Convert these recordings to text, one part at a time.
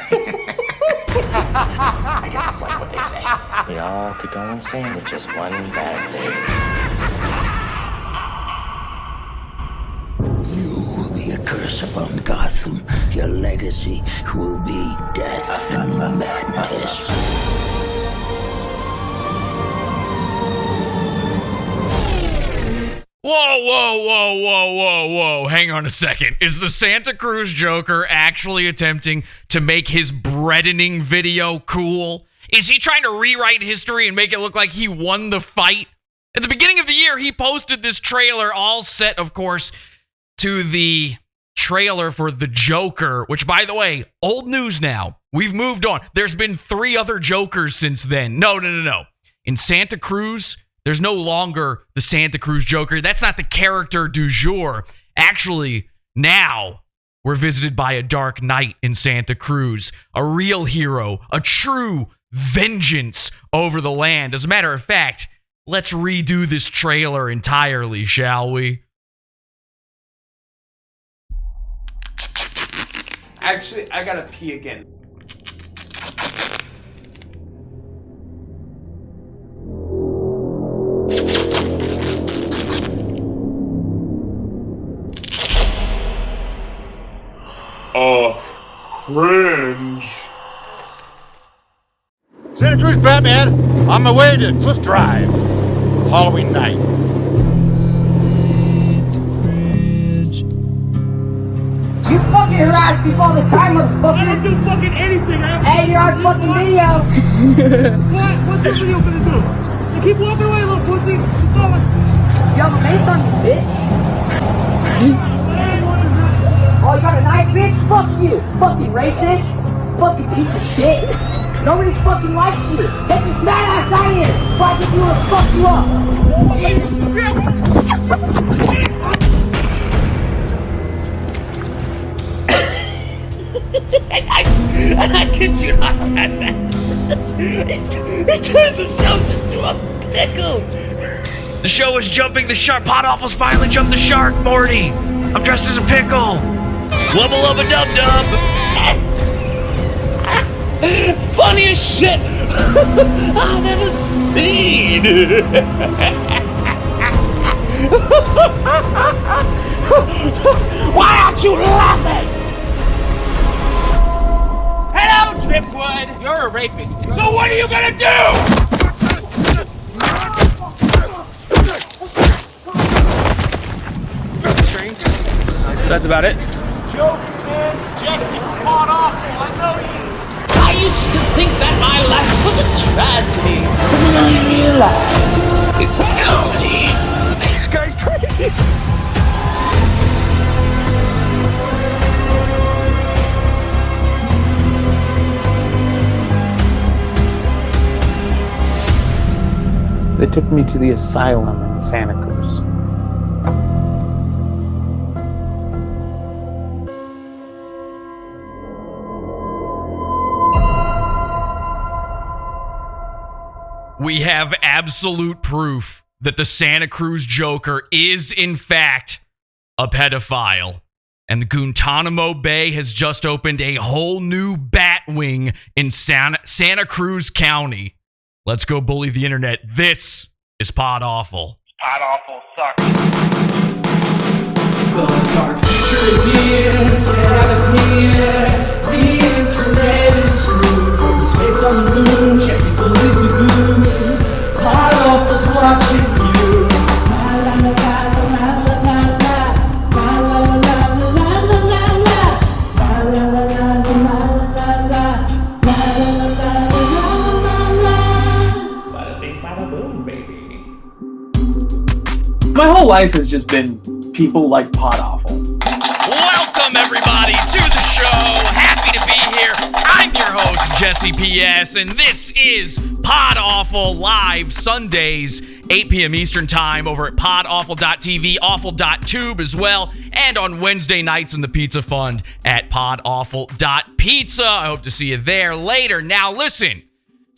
I guess it's like what they say. We all could go insane with just one bad day. You will be a curse upon Gotham. Your legacy will be death and madness. Whoa. Hang on a second. Is the Santa Cruz Joker actually attempting to make his breadening video cool? Is he trying to rewrite history and make it look like he won the fight? At the beginning of the year, he posted this trailer, all set, of course, to the trailer for The Joker, which, by the way, old news now. We've moved on. There's been 3 other Jokers since then. No. In Santa Cruz, there's no longer the Santa Cruz Joker. That's not the character du jour. Actually, now we're visited by a dark knight in Santa Cruz, a real hero, a true vengeance over the land. As a matter of fact, let's redo this trailer entirely, shall we? Actually, I gotta pee again. Oh, cringe. Santa Cruz Batman, on my way to Cliff Drive, Halloween night. You fucking harass people all the time, motherfucker! I didn't do fucking anything. Hey, you're on fucking video! What? What's this video gonna do? You keep walking away, little pussy. Keep going. You have a mace on you, bitch! Oh, you got a knife, bitch? Fuck you! Fucking racist! Fucking piece of shit! Nobody fucking likes you! Take your fat ass out of here! If I think you wanna fuck you up! And I kid you not, Batman. He turns himself into a pickle. The show is jumping the shark. Pot Awful's finally jumped the shark, Morty. I'm dressed as a pickle. Wubba lubba dub dub. Funny as shit I've ever seen. Why aren't you laughing? Hello, Driftwood! You're a rapist. So what are you gonna do? That's about it. Joking, man. Jesse, Pot Awful, I know you. I used to think that my life was a tragedy, but then I realized it's a comedy. This guy's crazy. They took me to the asylum in Santa Cruz. We have absolute proof that the Santa Cruz Joker is, in fact, a pedophile. And the Guantanamo Bay has just opened a whole new bat wing in Santa Cruz County. Let's go bully the internet. This is Pod Awful. Pod Awful sucks. The dark future is here, it's here. The internet is screwed. From space on the moon, Jesse bullies the goons. Pod Awful's watching you. La la la la la la la la. La la la la la la la la. La la la la la la la la. La la la la la la la. Bada bing, bada boom, baby. My whole life has just been people like Pod Awful. Welcome, everybody, to the show. Happy to be here. I'm your host, Jesse P.S., and this is Pod Awful live Sundays, 8 p.m. Eastern Time over at podawful.tv, awful.tube as well, and on Wednesday nights in the Pizza Fund at podawful.pizza. I hope to see you there later. Now, listen,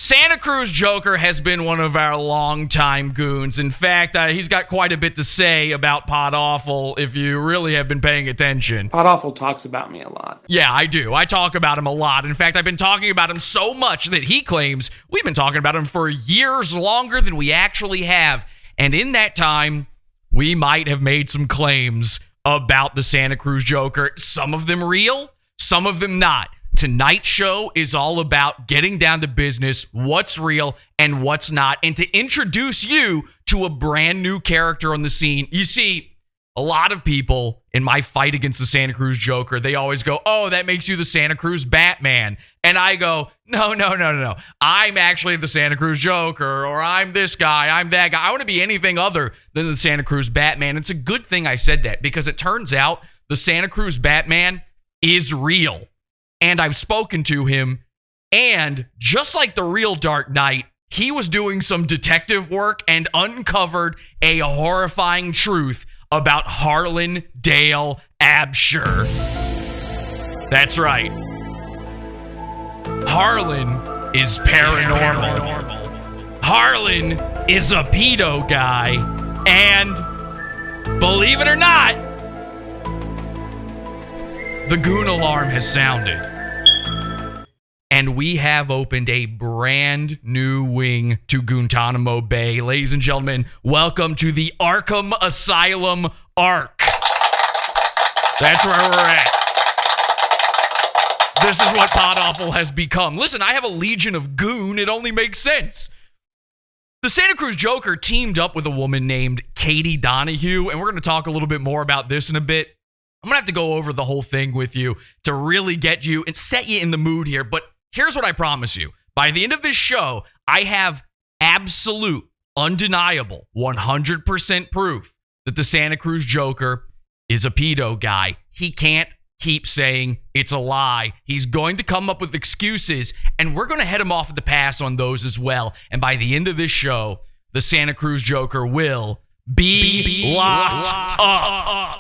Santa Cruz Joker has been one of our longtime goons. In fact, he's got quite a bit to say about Pod Awful if you really have been paying attention. Pod Awful talks about me a lot. Yeah, I do. I talk about him a lot. In fact, I've been talking about him so much that he claims we've been talking about him for years longer than we actually have. And in that time, we might have made some claims about the Santa Cruz Joker. Some of them real, some of them not. Tonight's show is all about getting down to business, what's real and what's not, and to introduce you to a brand new character on the scene. You see, a lot of people in my fight against the Santa Cruz Joker, they always go, oh, that makes you the Santa Cruz Batman. And I go, no. I'm actually the Santa Cruz Joker, or I'm this guy, I'm that guy. I want to be anything other than the Santa Cruz Batman. It's a good thing I said that, because it turns out the Santa Cruz Batman is real. And I've spoken to him, and just like the real Dark Knight, he was doing some detective work and uncovered a horrifying truth about Harlan Dale Absher. That's right. Harlan is paranormal. Harlan is a PEDO guy, and believe it or not, the goon alarm has sounded. And we have opened a brand new wing to Guantanamo Bay. Ladies and gentlemen, welcome to the Arkham Asylum Arc. That's where we're at. This is what Pod Awful has become. Listen, I have a Legion of Goon. It only makes sense. The Santa Cruz Joker teamed up with a woman named Katie Donnahue, and we're going to talk a little bit more about this in a bit. I'm going to have to go over the whole thing with you to really get you and set you in the mood here. But here's what I promise you. By the end of this show, I have absolute, undeniable, 100% proof that the Santa Cruz Joker is a PEDO guy. He can't keep saying it's a lie. He's going to come up with excuses, and we're going to head him off at the pass on those as well. And by the end of this show, the Santa Cruz Joker will be locked up.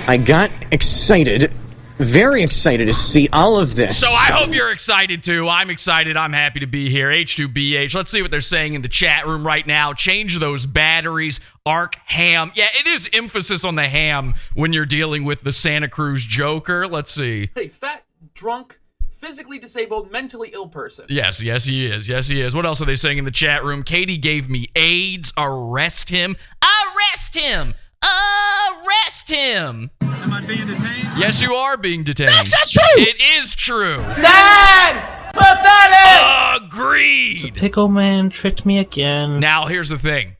I got excited, very excited to see all of this. So I hope you're excited too. I'm excited. I'm happy to be here. H2BH. Let's see what they're saying in the chat room right now. Change those batteries. Arc ham. Yeah, it is emphasis on the ham when you're dealing with the Santa Cruz Joker. Let's see. Hey, fat, drunk, physically disabled, mentally ill person. Yes, he is. Yes, he is. What else are they saying in the chat room? Katie gave me AIDS. Arrest him. Arrest him. Arrest him. Am I being detained? Yes, you are being detained. That's not true. It is true. Sad! Pathetic! Agreed. Pickle Man tricked me again. Now, here's the thing.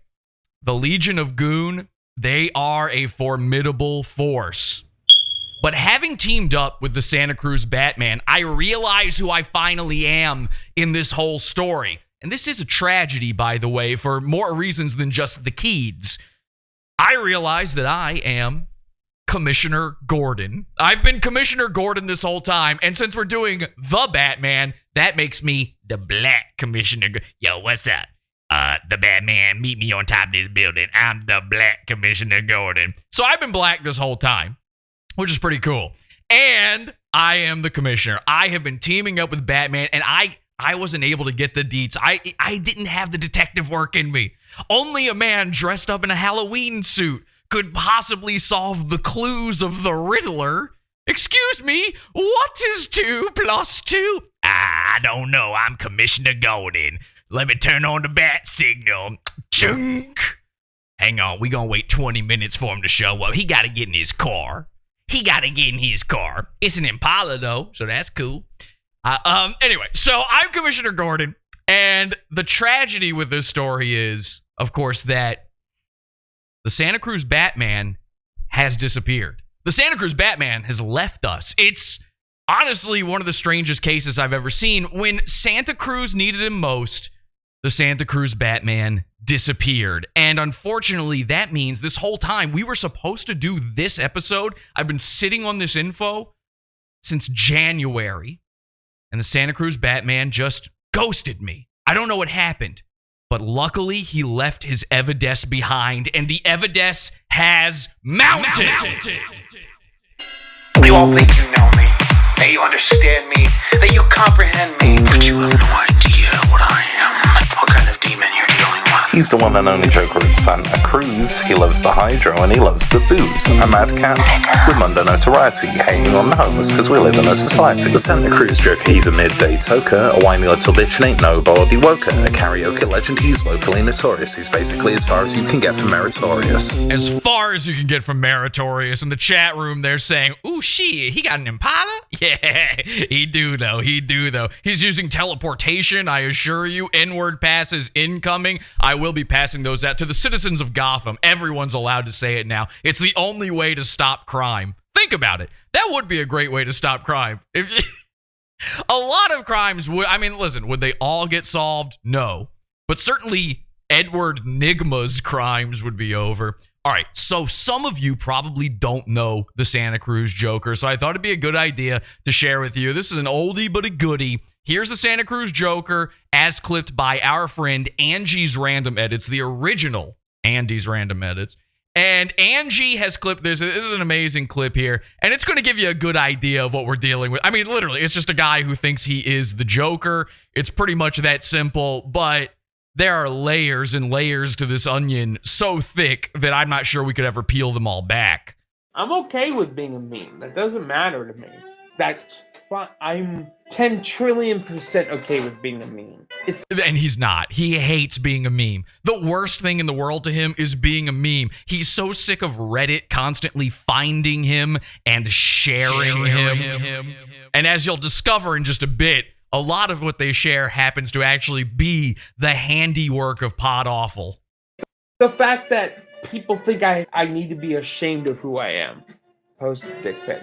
The Legion of Goon, they are a formidable force. But having teamed up with the Santa Cruz Batman, I realize who I finally am in this whole story. And this is a tragedy, by the way, for more reasons than just the Keeds. I realize that I am Commissioner Gordon. I've been Commissioner Gordon this whole time, and since we're doing the Batman, that makes me the Black Commissioner. Yo, what's up? The Batman, meet me on top of this building. I'm the Black Commissioner Gordon. So I've been black this whole time, which is pretty cool. And I am the Commissioner. I have been teaming up with Batman, and I wasn't able to get the deets. I didn't have the detective work in me. Only a man dressed up in a Halloween suit could possibly solve the clues of the Riddler. Excuse me, what is 2 + 2? I don't know. I'm Commissioner Gordon. Let me turn on the bat signal. Chunk. Hang on, we gonna wait 20 minutes for him to show up. He gotta get in his car. It's an Impala though, so that's cool. Anyway, so I'm Commissioner Gordon, and the tragedy with this story is, of course, that the Santa Cruz Batman has disappeared. The Santa Cruz Batman has left us. It's honestly one of the strangest cases I've ever seen. When Santa Cruz needed him most, the Santa Cruz Batman disappeared. And unfortunately, that means this whole time we were supposed to do this episode. I've been sitting on this info since January. And the Santa Cruz Batman just ghosted me. I don't know what happened, but luckily he left his Evides behind, and the Evides has mounted. You all think you know me. that you understand me, that you comprehend me. But you have no idea what I am, what kind of demon you're dealing with. He's the one and only Joker of Santa Cruz. He loves the hydro and he loves the booze. A madcap with Mundo notoriety, hating on the homeless because we live in a society. The Santa Cruz Joker, he's a midday toker, a whiny little bitch and ain't nobody woker. A karaoke legend, he's locally notorious. He's basically as far as you can get from meritorious. As far as you can get from meritorious. In the chat room, they're saying, ooh, shit, he got an Impala? Yeah, he do though. He's using teleportation, I assure you. N-word passes incoming. I will be passing those out to the citizens of Gotham. Everyone's allowed to say it now. It's the only way to stop crime. Think about it. That would be a great way to stop crime. A lot of crimes would, I mean, listen, would they all get solved? No. But certainly Edward Nigma's crimes would be over. All right, so some of you probably don't know the Santa Cruz Joker, so I thought it'd be a good idea to share with you. This is an oldie but a goodie. Here's the Santa Cruz Joker as clipped by our friend Angie's Random Edits, the original Andy's Random Edits. And Angie has clipped this. This is an amazing clip here, and it's going to give you a good idea of what we're dealing with. I mean, literally, it's just a guy who thinks he is the Joker. It's pretty much that simple, but there are layers and layers to this onion so thick that I'm not sure we could ever peel them all back. I'm okay with being a meme. That doesn't matter to me. That's fine. I'm 10 trillion% okay with being a meme. And he's not. He hates being a meme. The worst thing in the world to him is being a meme. He's so sick of Reddit constantly finding him and sharing him. And as you'll discover in just a bit, a lot of what they share happens to actually be the handiwork of Pod Awful. The fact that people think I need to be ashamed of who I am. Post dick pic.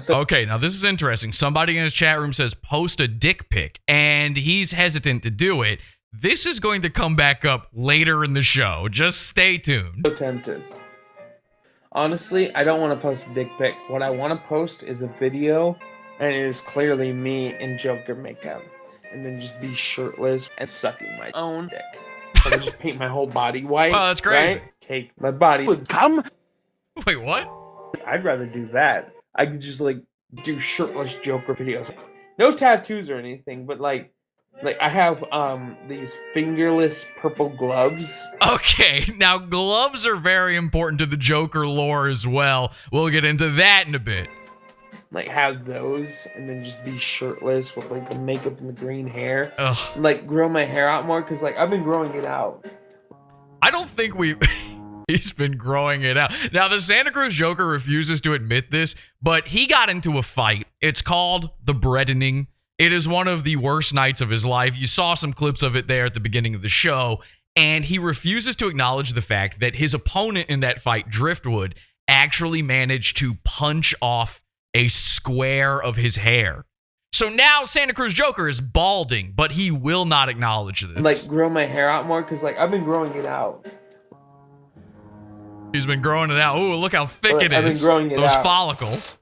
Okay, now this is interesting. Somebody in his chat room says post a dick pic, and he's hesitant to do it. This is going to come back up later in the show. Just stay tuned. So tempted. Honestly, I don't want to post a dick pic. What I want to post is a video, and it is clearly me in Joker makeup. And then just be shirtless and sucking my own dick. I would just paint my whole body white. Oh, that's crazy. Right? Cake. My body would come. Wait, what? I'd rather do that. I could just like do shirtless Joker videos. No tattoos or anything, but like I have these fingerless purple gloves. Okay, now gloves are very important to the Joker lore as well. We'll get into that in a bit. Like have those and then just be shirtless with like the makeup and the green hair. Ugh. Like grow my hair out more because like I've been growing it out. I don't think he's been growing it out. Now, the Santa Cruz Joker refuses to admit this, but he got into a fight. It's called the Breadening. It is one of the worst nights of his life. You saw some clips of it there at the beginning of the show, and he refuses to acknowledge the fact that his opponent in that fight, Driftwood, actually managed to punch off a square of his hair. So now Santa Cruz Joker is balding, but he will not acknowledge this. Like grow my hair out more because like I've been growing it out. He's been growing it out. Ooh, look how thick it is. I've been growing it Those out. follicles.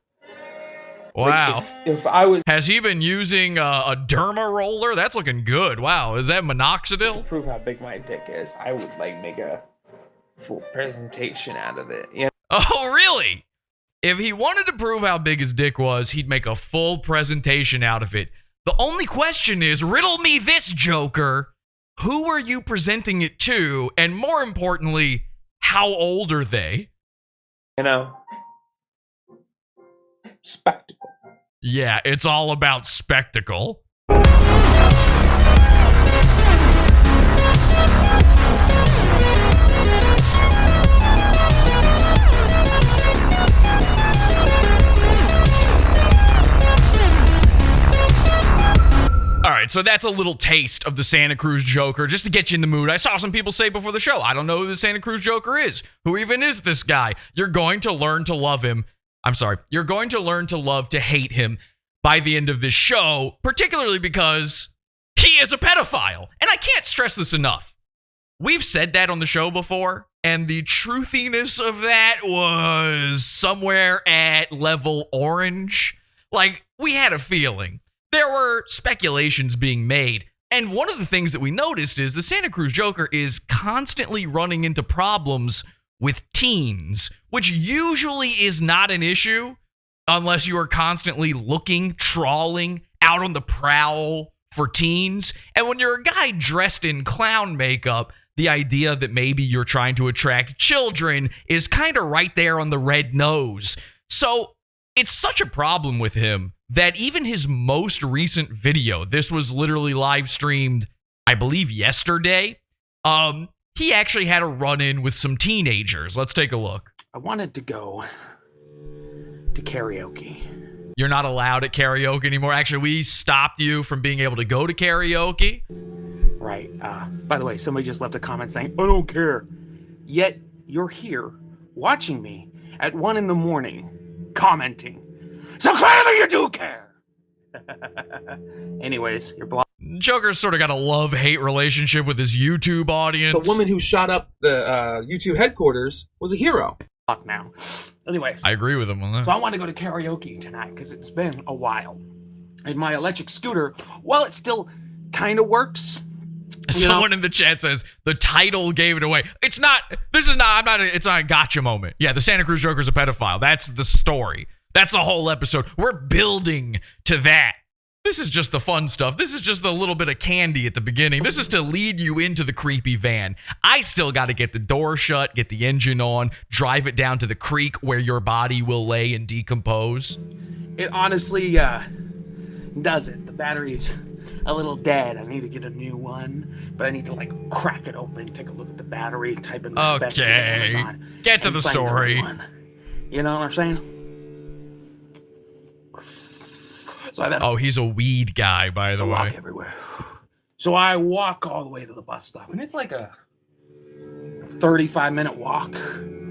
Wow. Like if I was... Has he been using a derma roller? That's looking good. Wow. Is that minoxidil? To prove how big my dick is, I would like make a full presentation out of it. You know? Oh, really? If he wanted to prove how big his dick was, he'd make a full presentation out of it. The only question is, riddle me this, Joker. Who are you presenting it to? And more importantly, how old are they? You know, spectacle. Yeah, it's all about spectacle. All right, so that's a little taste of the Santa Cruz Joker, just to get you in the mood. I saw some people say before the show, I don't know who the Santa Cruz Joker is. Who even is this guy? You're going to learn to love him. I'm sorry. You're going to learn to love to hate him by the end of this show, particularly because he is a pedophile. And I can't stress this enough. We've said that on the show before, and the truthiness of that was somewhere at level orange. Like, we had a feeling. There were speculations being made, and one of the things that we noticed is the Santa Cruz Joker is constantly running into problems with teens, which usually is not an issue, unless you are constantly looking, trawling, out on the prowl for teens. And when you're a guy dressed in clown makeup, the idea that maybe you're trying to attract children is kind of right there on the red nose. So it's such a problem with him that even his most recent video, this was literally live streamed, I believe, yesterday, he actually had a run-in with some teenagers. Let's take a look. I wanted to go to karaoke. You're not allowed at karaoke anymore. Actually, we stopped you from being able to go to karaoke. Right. By the way, somebody just left a comment saying, I don't care. Yet you're here watching me at 1 a.m. commenting. So clearly you do care. Anyways, you're blocked. Joker's sort of got a love-hate relationship with his YouTube audience. The woman who shot up the YouTube headquarters was a hero. Now. Anyways. I agree with him on that. So I want to go to karaoke tonight because it's been a while. And my electric scooter, well, it still kind of works. Someone in the chat says the title gave it away. It's not, it's not a gotcha moment. Yeah, the Santa Cruz Joker's a pedophile. That's the story. That's the whole episode. We're building to that. This is just the fun stuff. This is just the little bit of candy at the beginning. This is to lead you into the creepy van. I still got to get the door shut, get the engine on, drive it down to the creek where your body will lay and decompose. It honestly doesn't. The battery's a little dead. I need to get a new one, but I need to like crack it open, take a look at the battery, type in the specs on Amazon. Get to the story. You know what I'm saying? So he's a weed guy, by the way. Walk everywhere. So I walk all the way to the bus stop, and it's like a 35-minute walk.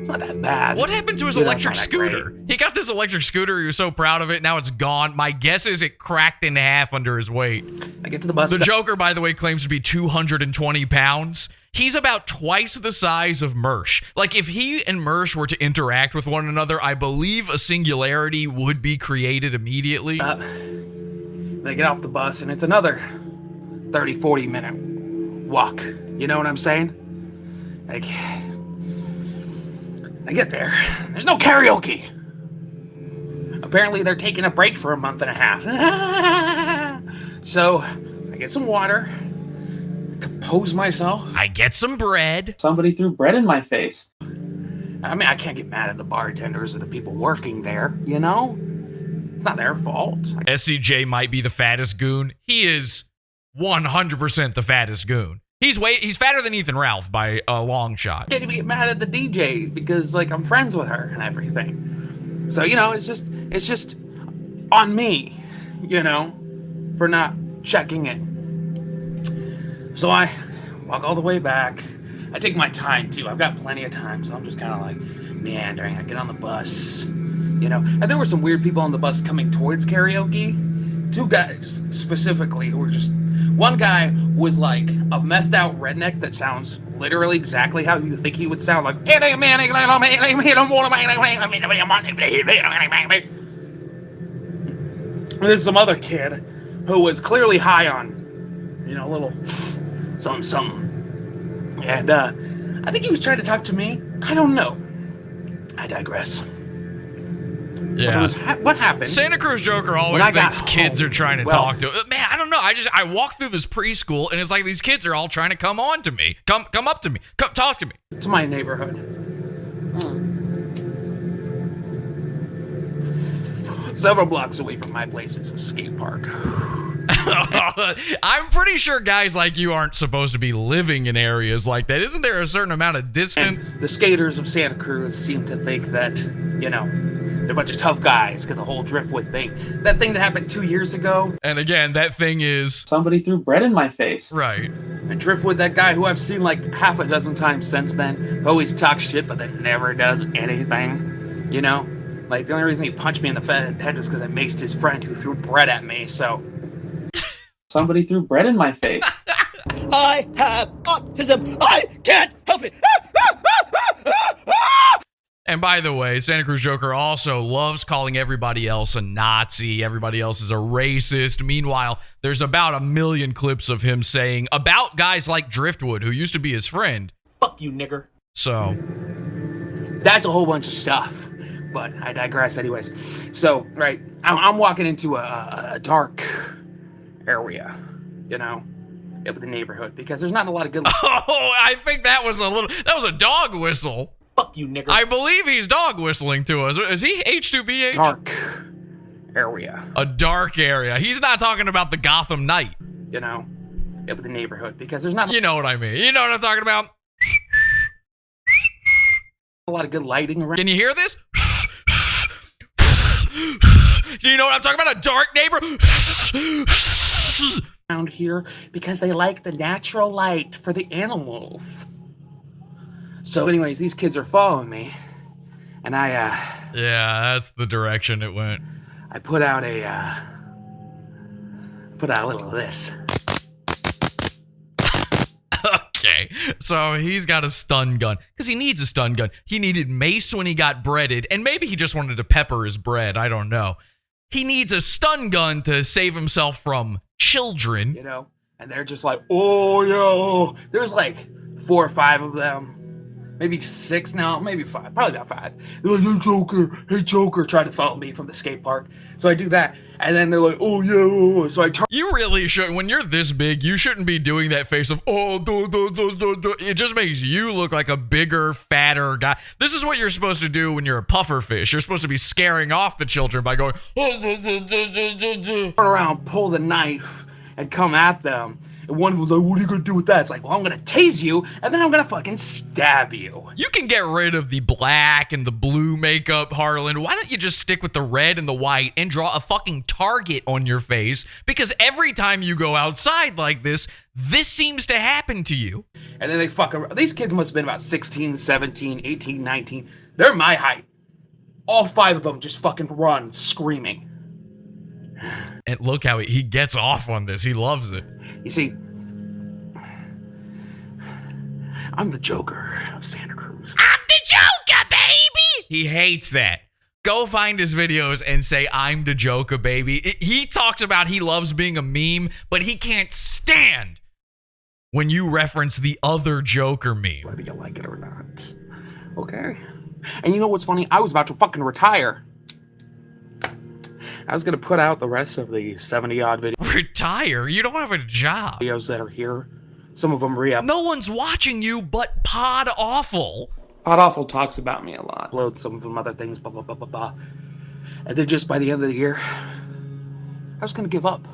It's not that bad. What happened to his electric scooter? He got this electric scooter. He was so proud of it. Now it's gone. My guess is it cracked in half under his weight. I get to the bus stop. The Joker, by the way, claims to be 220 pounds. He's about twice the size of Mersh. Like, if he and Mersh were to interact with one another, I believe a singularity would be created immediately. They get off the bus, and it's another 30, 40-minute walk. You know what I'm saying? Like, I get there. There's no karaoke. Apparently, they're taking a break for a month and a half. So, I get some water. Compose myself. I get some bread. Somebody threw bread in my face. I mean, I can't get mad at the bartenders or the people working there, you know? It's not their fault. SCJ might be the fattest goon. He is 100% the fattest goon. He's fatter than Ethan Ralph by a long shot. I can't even get mad at the DJ because, like, I'm friends with her and everything. So, you know, it's just on me, you know, for not checking it. So I walk all the way back. I take my time, too. I've got plenty of time, so I'm just kind of like meandering. I get on the bus, you know. And there were some weird people on the bus coming towards karaoke. 2 guys specifically who were just... One guy was like a methed out redneck that sounds literally exactly how you think he would sound. Like... And then some other kid who was clearly high on, you know, a little... something. And I think he was trying to talk to me. I don't know. I digress. Yeah. What happened? Santa Cruz Joker always thinks kids are trying to talk to him. Man, I don't know. I walk through this preschool and it's like these kids are all trying to come on to me. Come up to me. Come talk to me. To my neighborhood. Several blocks away from my place is a skate park. I'm pretty sure guys like you aren't supposed to be living in areas like that. Isn't there a certain amount of distance? And the skaters of Santa Cruz seem to think that, you know, they're a bunch of tough guys because the whole driftwood thing. That thing that happened 2 years ago. And again, that thing is... Somebody threw bread in my face. Right. And driftwood, that guy who I've seen like half a dozen times since then, always talks shit but then never does anything, you know? Like, the only reason he punched me in the head was because I maced his friend who threw bread at me, so... Somebody threw bread in my face. I have autism. I can't help it. And by the way, Santa Cruz Joker also loves calling everybody else a Nazi. Everybody else is a racist. Meanwhile, there's about 1 million clips of him saying about guys like Driftwood, who used to be his friend. Fuck you, nigger. So. That's a whole bunch of stuff. But I digress anyways. So, right, I'm walking into a dark area, you know, of the neighborhood, because there's not a lot of good... Oh, I think that was a dog whistle. Fuck you, nigger. I believe he's dog whistling to us. Is he H2BH? Dark area. A dark area. He's not talking about the Gotham Knight. You know, of the neighborhood, because there's not... You know what I mean. You know what I'm talking about? A lot of good lighting around. Can you hear this? Do you know what I'm talking about? A dark neighbor? Around here, because they like the natural light for the animals. So anyways, these kids are following me, and yeah, that's the direction it went. I put out a little of this. Okay, so he's got a stun gun, because he needs a stun gun. He needed mace when he got breaded, and maybe he just wanted to pepper his bread, I don't know. He needs a stun gun to save himself from children. You know, and they're just like, oh, yo. There's like 4 or 5 of them. Maybe 6 now, maybe 5, probably about 5. They're like, hey Joker, try to follow me from the skate park. So I do that, and then they're like, oh yeah, so I turn. You really should, when you're this big, you shouldn't be doing that face of, oh, do. It just makes you look like a bigger, fatter guy. This is what you're supposed to do when you're a puffer fish. You're supposed to be scaring off the children by going, oh, turn around, pull the knife, and come at them. And one was like, what are you gonna do with that? It's like, well, I'm gonna tase you, and then I'm gonna fucking stab you. You can get rid of the black and the blue makeup, Harlan. Why don't you just stick with the red and the white and draw a fucking target on your face? Because every time you go outside like this seems to happen to you. And then they fuck around. These kids must have been about 16, 17, 18, 19. They're my height. All 5 of them just fucking run, screaming. And look how he gets off on this. He loves it. You see, I'm the Joker of Santa Cruz. I'm the Joker, baby! He hates that. Go find his videos and say, I'm the Joker, baby. He talks about he loves being a meme, but he can't stand when you reference the other Joker meme. Whether you like it or not. Okay. And you know what's funny? I was about to fucking retire. I was going to put out the rest of the 70-odd videos. Retire? You don't have a job. Videos that are here. Some of them re-up. No one's watching you but Pod Awful. Pod Awful talks about me a lot. Upload some of them other things, blah, blah, blah, blah, blah. And then just by the end of the year, I was going to give up.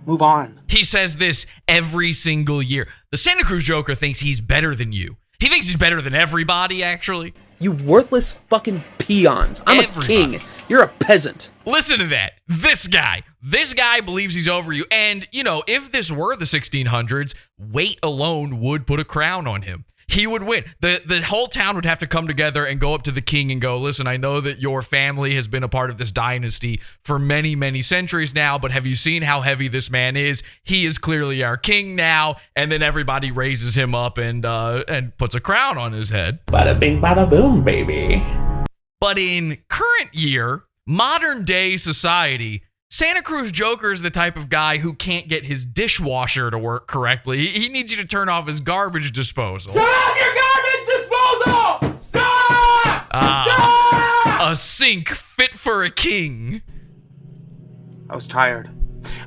Move on. He says this every single year. The Santa Cruz Joker thinks he's better than you. He thinks he's better than everybody, actually. You worthless fucking peons. I'm a king. You're a peasant. Listen to that. This guy believes he's over you. And, you know, if this were the 1600s, weight alone would put a crown on him. He would win. The whole town would have to come together and go up to the king and go, listen, I know that your family has been a part of this dynasty for many, many centuries now, but have you seen how heavy this man is? He is clearly our king now. And then everybody raises him up and puts a crown on his head. Bada bing, bada boom, baby. But in current year, modern day society, Santa Cruz Joker is the type of guy who can't get his dishwasher to work correctly. He needs you to turn off his garbage disposal. Turn off your garbage disposal! Stop! Stop! A sink fit for a king. I was tired.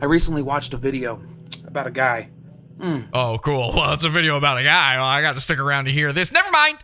I recently watched a video about a guy. Oh, cool. Well, it's a video about a guy. Well, I got to stick around to hear this. Never mind.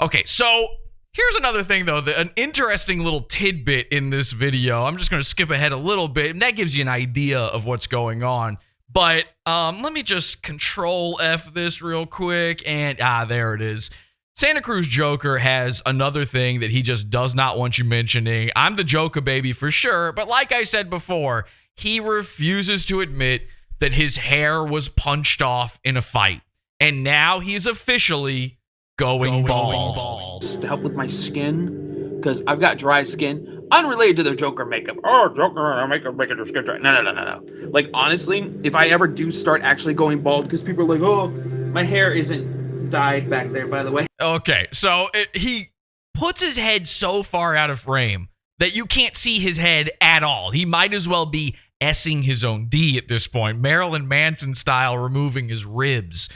Okay, so here's another thing, though, an interesting little tidbit in this video. I'm just going to skip ahead a little bit, and that gives you an idea of what's going on. But let me just Control F this real quick, and there it is. Santa Cruz Joker has another thing that he just does not want you mentioning. I'm the Joker, baby, for sure, but like I said before, he refuses to admit that his hair was punched off in a fight, and now he's officially going bald. To help with my skin, because I've got dry skin, unrelated to the Joker makeup. Oh, Joker makeup making your skin dry. No. Like, honestly, if I ever do start actually going bald, because people are like, oh, my hair isn't dyed back there, by the way. Okay, so he puts his head so far out of frame that you can't see his head at all. He might as well be S-ing his own D at this point, Marilyn Manson style, removing his ribs.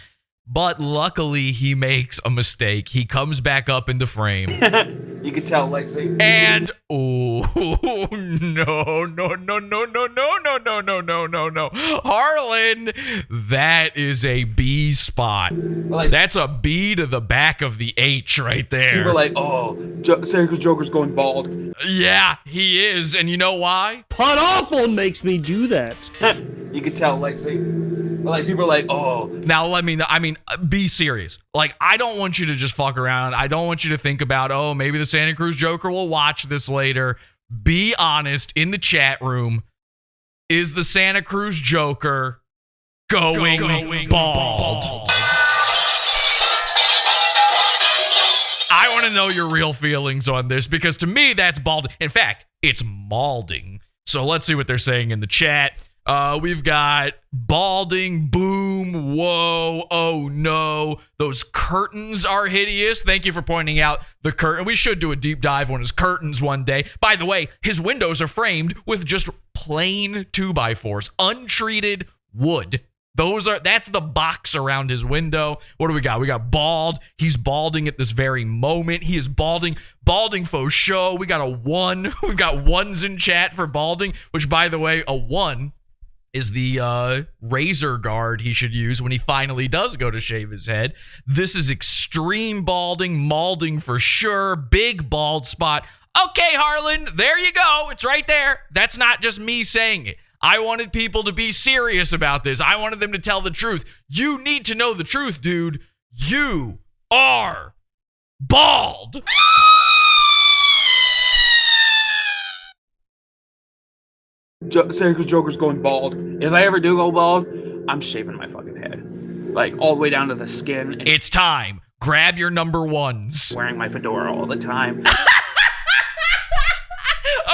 but luckily he makes a mistake. He comes back up into frame. You can tell, Lexi. And oh no. Harlan, that is a B spot. Like, that's a B to the back of the H right there. People are like, oh, Santa Cruz Joker's going bald. Yeah, he is. And you know why? Pot awful makes me do that. You can tell, Lexi. Like, people are like, oh. Now, be serious. Like, I don't want you to just fuck around. I don't want you to think about, oh, maybe the Santa Cruz Joker will watch this later. Be honest in the chat room. Is the Santa Cruz Joker going bald? I want to know your real feelings on this, because to me, that's bald. In fact, it's malding. So let's see what they're saying in the chat. We've got balding, boom, whoa, oh no. Those curtains are hideous. Thank you for pointing out the curtain. We should do a deep dive on his curtains one day. By the way, his windows are framed with just plain 2x4s, untreated wood. That's the box around his window. What do we got? We got bald. He's balding at this very moment. He is balding faux show. We got a 1. We've got ones in chat for balding, which, by the way, a 1 is the razor guard he should use when he finally does go to shave his head. This is extreme balding, malding for sure. Big bald spot. Okay, Harlan, there you go. It's right there. That's not just me saying it. I wanted people to be serious about this. I wanted them to tell the truth. You need to know the truth, dude. You are bald. Santa Cruz Joker's going bald. If I ever do go bald, I'm shaving my fucking head. Like, all the way down to the skin. It's time. Grab your number ones. Wearing my fedora all the time.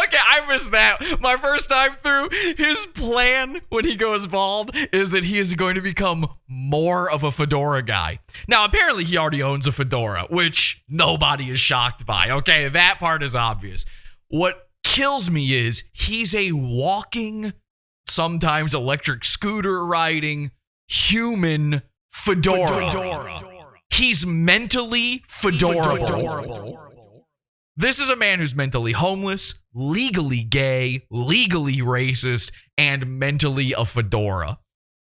Okay, I missed that. My first time through, his plan when he goes bald is that he is going to become more of a fedora guy. Now, apparently he already owns a fedora, which nobody is shocked by. Okay, that part is obvious. What kills me is he's a walking, sometimes electric scooter riding, human fedora. He's mentally fedorable. This is a man who's mentally homeless, legally gay, legally racist, and mentally a fedora.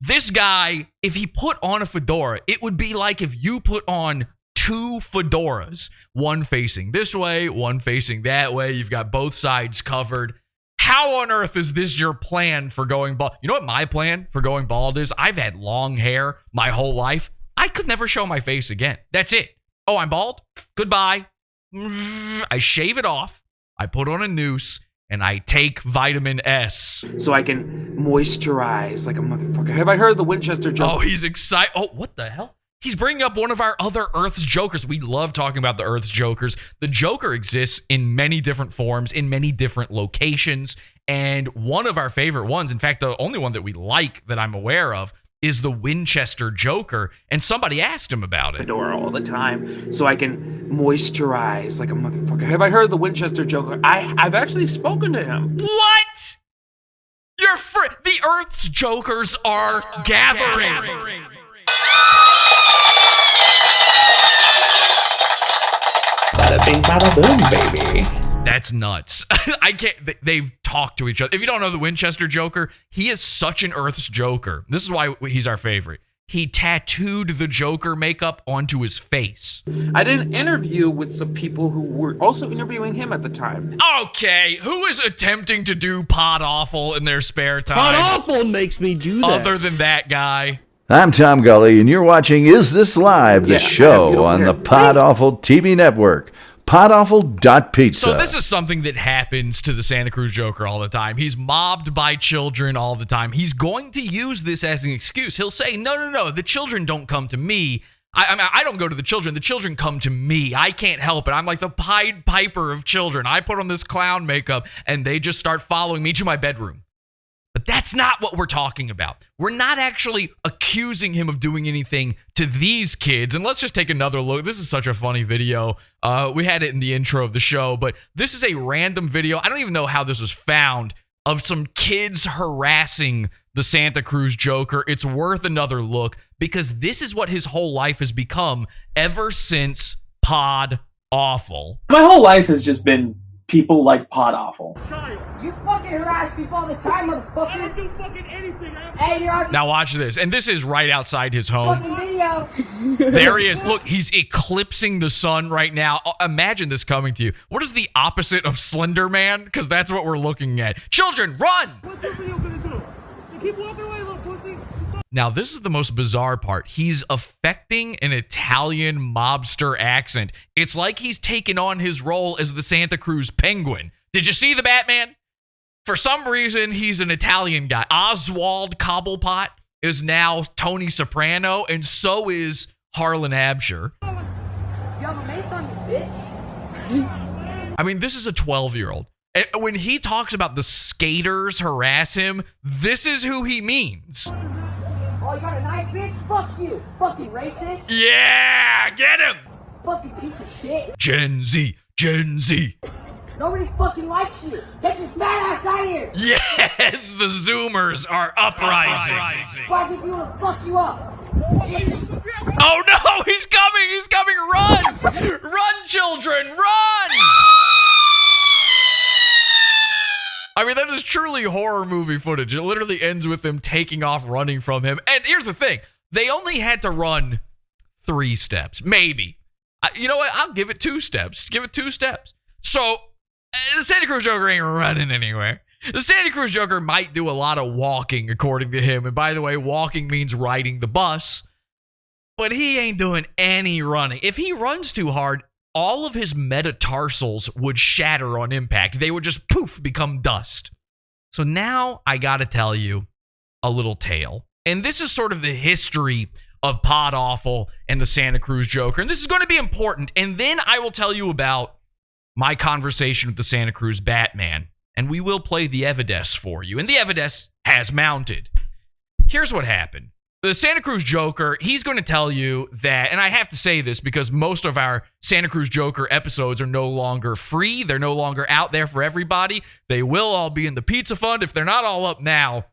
This guy, if he put on a fedora, it would be like if you put on 2 fedoras, one facing this way, one facing that way. You've got both sides covered. How on earth is this your plan for going bald? You know what my plan for going bald is? I've had long hair my whole life. I could never show my face again. That's it. Oh, I'm bald? Goodbye. I shave it off, I put on a noose, and I take vitamin S. So I can moisturize like a motherfucker. Have I heard the Winchester joke? Oh, he's excited. Oh, what the hell? He's bringing up one of our other Earth's Jokers. We love talking about the Earth's Jokers. The Joker exists in many different forms, in many different locations, and one of our favorite ones, in fact, the only one that we like that I'm aware of, is the Winchester Joker, and somebody asked him about it. Fedora all the time, so I can moisturize like a motherfucker. Have I heard the Winchester Joker? I've actually spoken to him. What? The Earth's Jokers are gathering. Bada bing, bada boom, baby. That's nuts. I can't. They've talked to each other. If you don't know the Winchester Joker, he is such an Earth's Joker. This is why he's our favorite. He tattooed the Joker makeup onto his face. I did an interview with some people who were also interviewing him at the time. Okay, who is attempting to do Pod Awful in their spare time? Pot awful makes me do that. Other than that guy. I'm Tom Gully, and you're watching Is This Live, the show on the Pod Awful TV network. Podawful.pizza. So this is something that happens to the Santa Cruz Joker all the time. He's mobbed by children all the time. He's going to use this as an excuse. He'll say, no, the children don't come to me. I don't go to the children. The children come to me. I can't help it. I'm like the Pied Piper of children. I put on this clown makeup, and they just start following me to my bedroom. But that's not what we're talking about. We're not actually accusing him of doing anything to these kids. And let's just take another look. This is such a funny video. We had it in the intro of the show, but this is a random video. I don't even know how this was found, of some kids harassing the Santa Cruz Joker, it's worth another look because this is what his whole life has become ever since Pod Awful. My whole life has just been people like Pod Awful. You fucking harass people all the time, motherfucker. I don't do fucking anything. Hey, you're on Now watch this, and this is right outside his home. fucking video. There he is. Look, he's eclipsing the sun right now. Imagine this coming to you. What is the opposite of Slender Man? Because that's what we're looking at. Children, run! What's this video gonna do? You keep walking away, little pussy. Now, this is the most bizarre part. He's affecting an Italian mobster accent. It's like he's taken on his role as the Santa Cruz Penguin. Did you see the Batman? For some reason, he's an Italian guy. Oswald Cobblepot is now Tony Soprano, and so is Harlan Absher. You have a mace on you, bitch. I mean, this is a 12-year-old. And when he talks about the skaters harass him, this is who he means. Oh, you got a knife, bitch? Fuck you. Fucking racist. Yeah, get him. Fucking piece of shit. Gen Z, Gen Z. Nobody fucking likes you. Get your fat ass out of here. Yes, the Zoomers are uprising. Fuck if you wanna fuck you up. Oh no, he's coming, he's coming. Run! Run, children, run! I mean, that is truly horror movie footage. It literally ends with them taking off running from him. And here's the thing. They only had to run 3 steps, maybe. You know what? I'll give it 2 steps. Give it 2 steps. So, the Santa Cruz Joker ain't running anywhere. The Santa Cruz Joker might do a lot of walking, according to him. And by the way, walking means riding the bus. But he ain't doing any running. If he runs too hard, all of his metatarsals would shatter on impact. They would just poof, become dust. So now I gotta tell you a little tale. And this is sort of the history of Pod Awful and the Santa Cruz Joker. And this is going to be important. And then I will tell you about my conversation with the Santa Cruz Batman. And we will play the evidence for you. And the evidence has mounted. Here's what happened. The Santa Cruz Joker, he's going to tell you that, and I have to say this because most of our Santa Cruz Joker episodes are no longer free. They're no longer out there for everybody. They will all be in the Pizza Fund. If they're not all up now,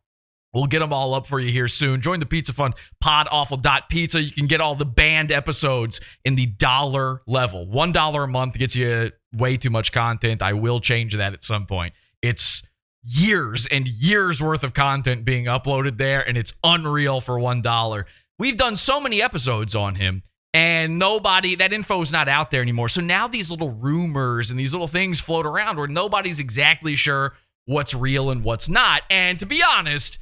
we'll get them all up for you here soon. Join the Pizza Fund, podawful.pizza. You can get all the banned episodes in the $1 level. $1 a month gets you way too much content. I will change that at some point. It's years and years worth of content being uploaded there, and it's unreal for $1. We've done so many episodes on him, and that info is not out there anymore. So now these little rumors and these little things float around where nobody's exactly sure what's real and what's not. And to be honest,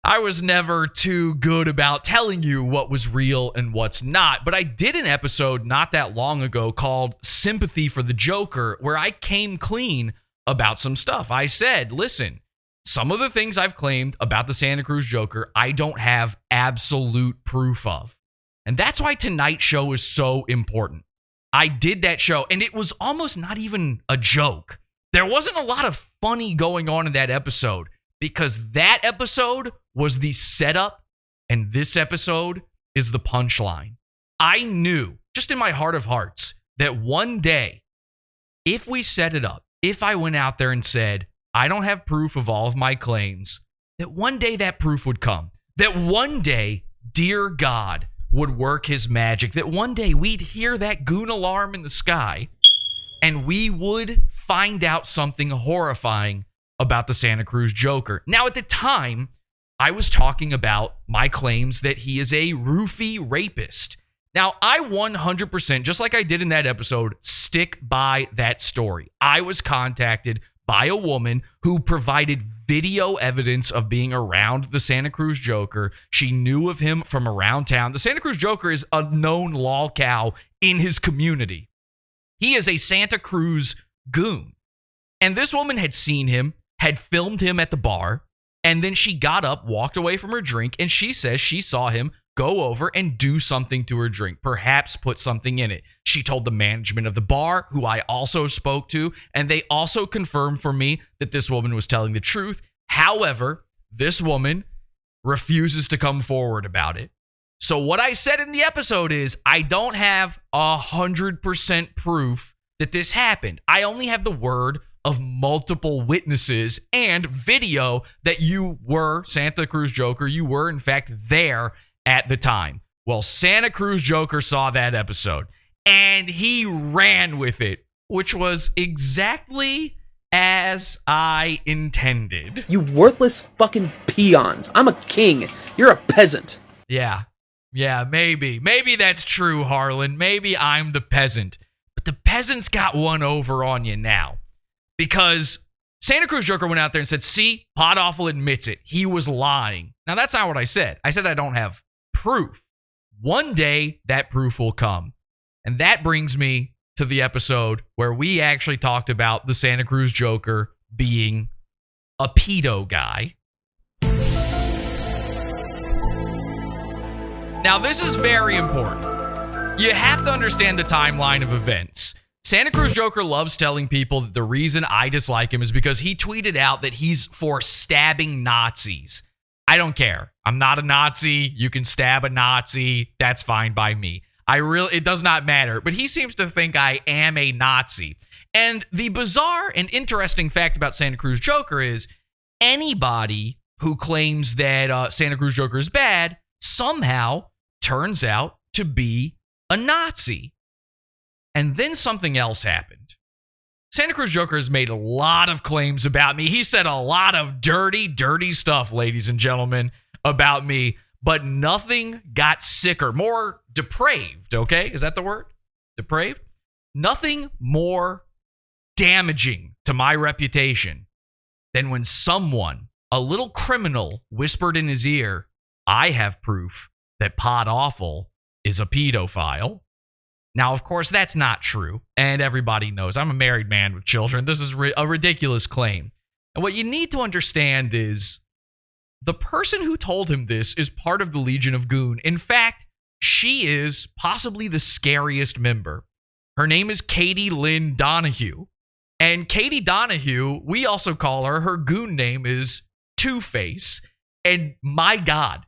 I was never too good about telling you what was real and what's not. But I did an episode not that long ago called Sympathy for the Joker, where I came clean about some stuff. I said, listen, some of the things I've claimed about the Santa Cruz Joker, I don't have absolute proof of. And that's why tonight's show is so important. I did that show, and it was almost not even a joke. There wasn't a lot of funny going on in that episode because that episode was the setup, and this episode is the punchline. I knew, just in my heart of hearts, that one day, if we set it up, if I went out there and said, I don't have proof of all of my claims, that one day that proof would come. That one day, dear God would work his magic. That one day we'd hear that goon alarm in the sky and we would find out something horrifying about the Santa Cruz Joker. Now, at the time, I was talking about my claims that he is a roofie rapist. Now, I 100%, just like I did in that episode, stick by that story. I was contacted by a woman who provided video evidence of being around the Santa Cruz Joker. She knew of him from around town. The Santa Cruz Joker is a known lolcow in his community. He is a Santa Cruz goon. And this woman had seen him, had filmed him at the bar, and then she got up, walked away from her drink, and she says she saw him go over and do something to her drink, perhaps put something in it. She told the management of the bar, who I also spoke to, and they also confirmed for me that this woman was telling the truth. However, this woman refuses to come forward about it. So what I said in the episode is I don't have 100% proof that this happened. I only have the word of multiple witnesses and video that you were, Santa Cruz Joker, you were in fact there at the time. Well, Santa Cruz Joker saw that episode and he ran with it, which was exactly as I intended. You worthless fucking peons. I'm a king. You're a peasant. Yeah, maybe. Maybe that's true, Harlan. Maybe I'm the peasant. But the peasants got one over on you now. Because Santa Cruz Joker went out there and said, see, Pod Awful admits it. He was lying. Now, that's not what I said. I said I don't have proof. One day, that proof will come. And that brings me to the episode where we actually talked about the Santa Cruz Joker being a PEDO guy. Now, this is very important. You have to understand the timeline of events. Santa Cruz Joker loves telling people that the reason I dislike him is because he tweeted out that he's for stabbing Nazis. I don't care. I'm not a Nazi. You can stab a Nazi. That's fine by me. It does not matter. But he seems to think I am a Nazi. And the bizarre and interesting fact about Santa Cruz Joker is anybody who claims that Santa Cruz Joker is bad somehow turns out to be a Nazi. And then something else happened. Santa Cruz Joker has made a lot of claims about me. He said a lot of dirty, dirty stuff, ladies and gentlemen, about me. But nothing got sicker, more depraved, okay? Is that the word? Depraved? Nothing more damaging to my reputation than when someone, a little criminal, whispered in his ear, I have proof that Pod Awful is a pedophile. Now, of course, that's not true, and everybody knows. I'm a married man with children. This is a ridiculous claim. And what you need to understand is the person who told him this is part of the Legion of Goon. In fact, she is possibly the scariest member. Her name is Katie Lynn Donnahue. And Katie Donnahue, we also call her goon name is Two-Face. And my God,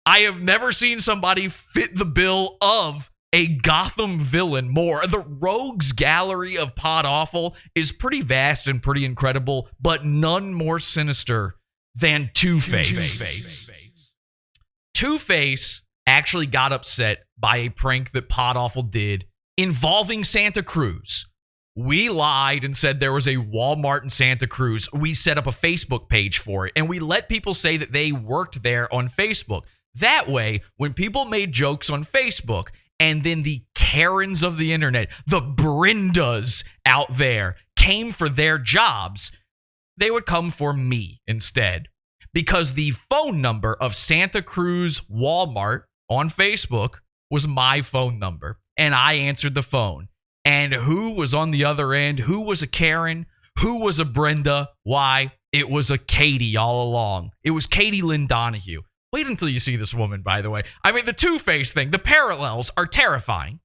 I have never seen somebody fit the bill of a Gotham villain more. The rogues gallery of Pod Awful is pretty vast and pretty incredible, but none more sinister than Two-Face. Two-Face actually got upset by a prank that Pod Awful did involving Santa Cruz. We lied and said there was a Walmart in Santa Cruz. We set up a Facebook page for it, and we let people say that they worked there on Facebook. That way, when people made jokes on Facebook, and then the Karens of the internet, the Brendas out there, came for their jobs, they would come for me instead. Because the phone number of Santa Cruz Walmart on Facebook was my phone number. And I answered the phone. And who was on the other end? Who was a Karen? Who was a Brenda? Why? It was a Katie all along. It was Katie Lynn Donnahue. Wait until you see this woman, by the way. I mean, the Two-Face thing, the parallels are terrifying.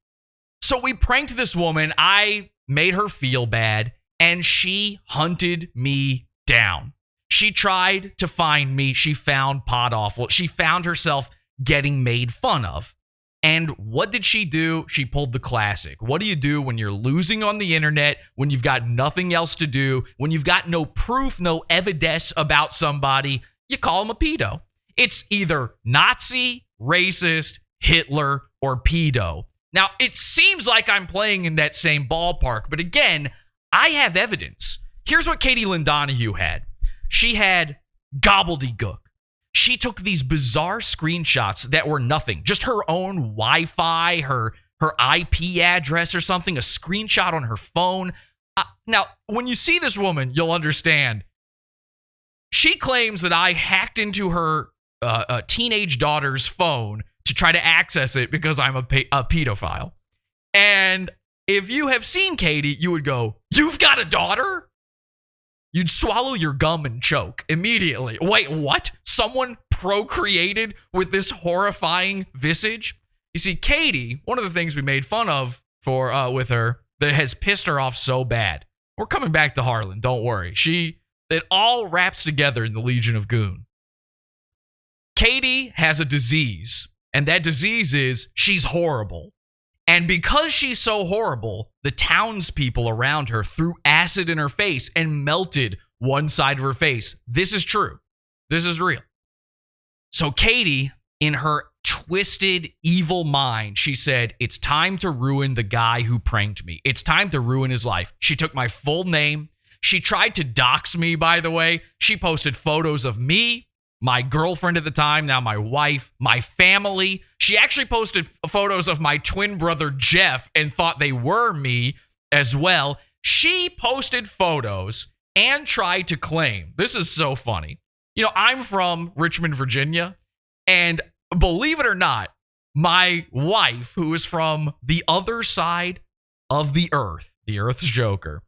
So we pranked this woman. I made her feel bad, and she hunted me down. She tried to find me. She found Pod Awful. She found herself getting made fun of. And what did she do? She pulled the classic. What do you do when you're losing on the internet, when you've got nothing else to do, when you've got no proof, no evidence about somebody? You call them a pedo. It's either Nazi, racist, Hitler, or pedo. Now, it seems like I'm playing in that same ballpark, but again, I have evidence. Here's what Katie Lynn Donnahue had. She had gobbledygook. She took these bizarre screenshots that were nothing, just her own Wi-Fi, her IP address or something, a screenshot on her phone. Now, when you see this woman, you'll understand. She claims that I hacked into her teenage daughter's phone to try to access it because I'm a pedophile. And if you have seen Katie, you would go, "You've got a daughter?" You'd swallow your gum and choke immediately. Wait, what? Someone procreated with this horrifying visage? You see, Katie, one of the things we made fun of with her that has pissed her off so bad. We're coming back to Harlan, don't worry. It all wraps together in the Legion of Goon. Katie has a disease, and that disease is she's horrible. And because she's so horrible, the townspeople around her threw acid in her face and melted one side of her face. This is true. This is real. So Katie, in her twisted, evil mind, she said, it's time to ruin the guy who pranked me. It's time to ruin his life. She took my full name. She tried to dox me, by the way. She posted photos of me, my girlfriend at the time, now my wife, my family. She actually posted photos of my twin brother, Jeff, and thought they were me as well. She posted photos and tried to claim, this is so funny. You know, I'm from Richmond, Virginia, and believe it or not, my wife, who is from the other side of the Earth's Joker,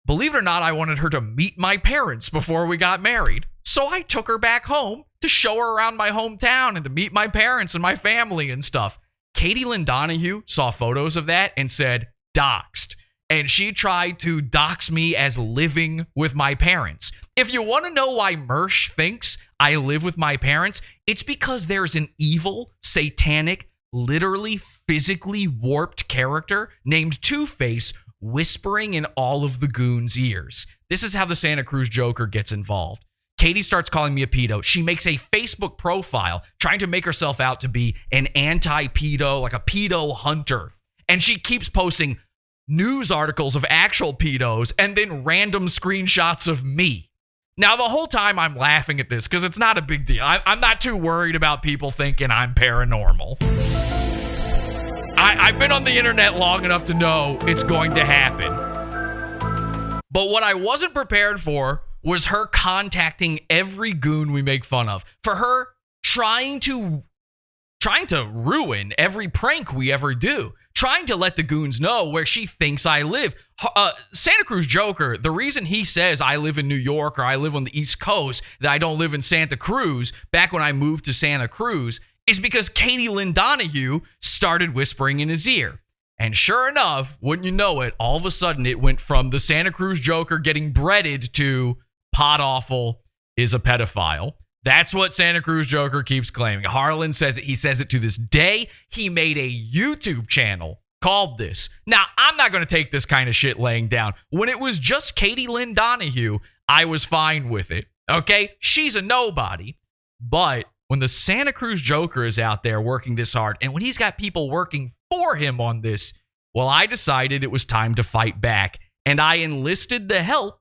believe it or not, I wanted her to meet my parents before we got married. So I took her back home to show her around my hometown and to meet my parents and my family and stuff. Katie Lynn Donnahue saw photos of that and said, doxed. And she tried to dox me as living with my parents. If you want to know why Mersh thinks I live with my parents, it's because there's an evil, satanic, literally physically warped character named Two-Face whispering in all of the goons' ears. This is how the Santa Cruz Joker gets involved. Katie starts calling me a pedo. She makes a Facebook profile trying to make herself out to be an anti-pedo, like a pedo hunter. And she keeps posting news articles of actual pedos and then random screenshots of me. Now, the whole time I'm laughing at this because it's not a big deal. I'm not too worried about people thinking I'm paranormal. I've been on the internet long enough to know it's going to happen. But what I wasn't prepared for was her contacting every goon we make fun of. For her trying to ruin every prank we ever do. Trying to let the goons know where she thinks I live. Santa Cruz Joker, the reason he says I live in New York or I live on the East Coast, that I don't live in Santa Cruz, back when I moved to Santa Cruz, is because Katie Lynn Donnahue started whispering in his ear. And sure enough, wouldn't you know it, all of a sudden it went from the Santa Cruz Joker getting breaded to Pod Awful is a pedophile. That's what Santa Cruz Joker keeps claiming. Harlan says it. He says it to this day. He made a YouTube channel called this. Now, I'm not going to take this kind of shit laying down. When it was just Katie Lynn Donnahue, I was fine with it. Okay? She's a nobody. But when the Santa Cruz Joker is out there working this hard, and when he's got people working for him on this, well, I decided it was time to fight back. And I enlisted the help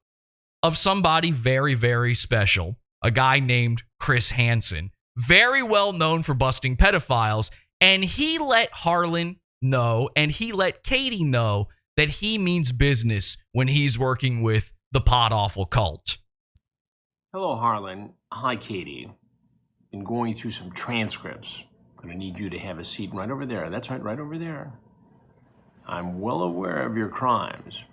of somebody very, very special. A guy named Chris Hansen, very well known for busting pedophiles, and he let Harlan know, and he let Katie know that he means business when he's working with the Pod Awful cult. Hello, Harlan. Hi, Katie. Been going through some transcripts. Gonna need you to have a seat right over there. That's right, right over there. I'm well aware of your crimes.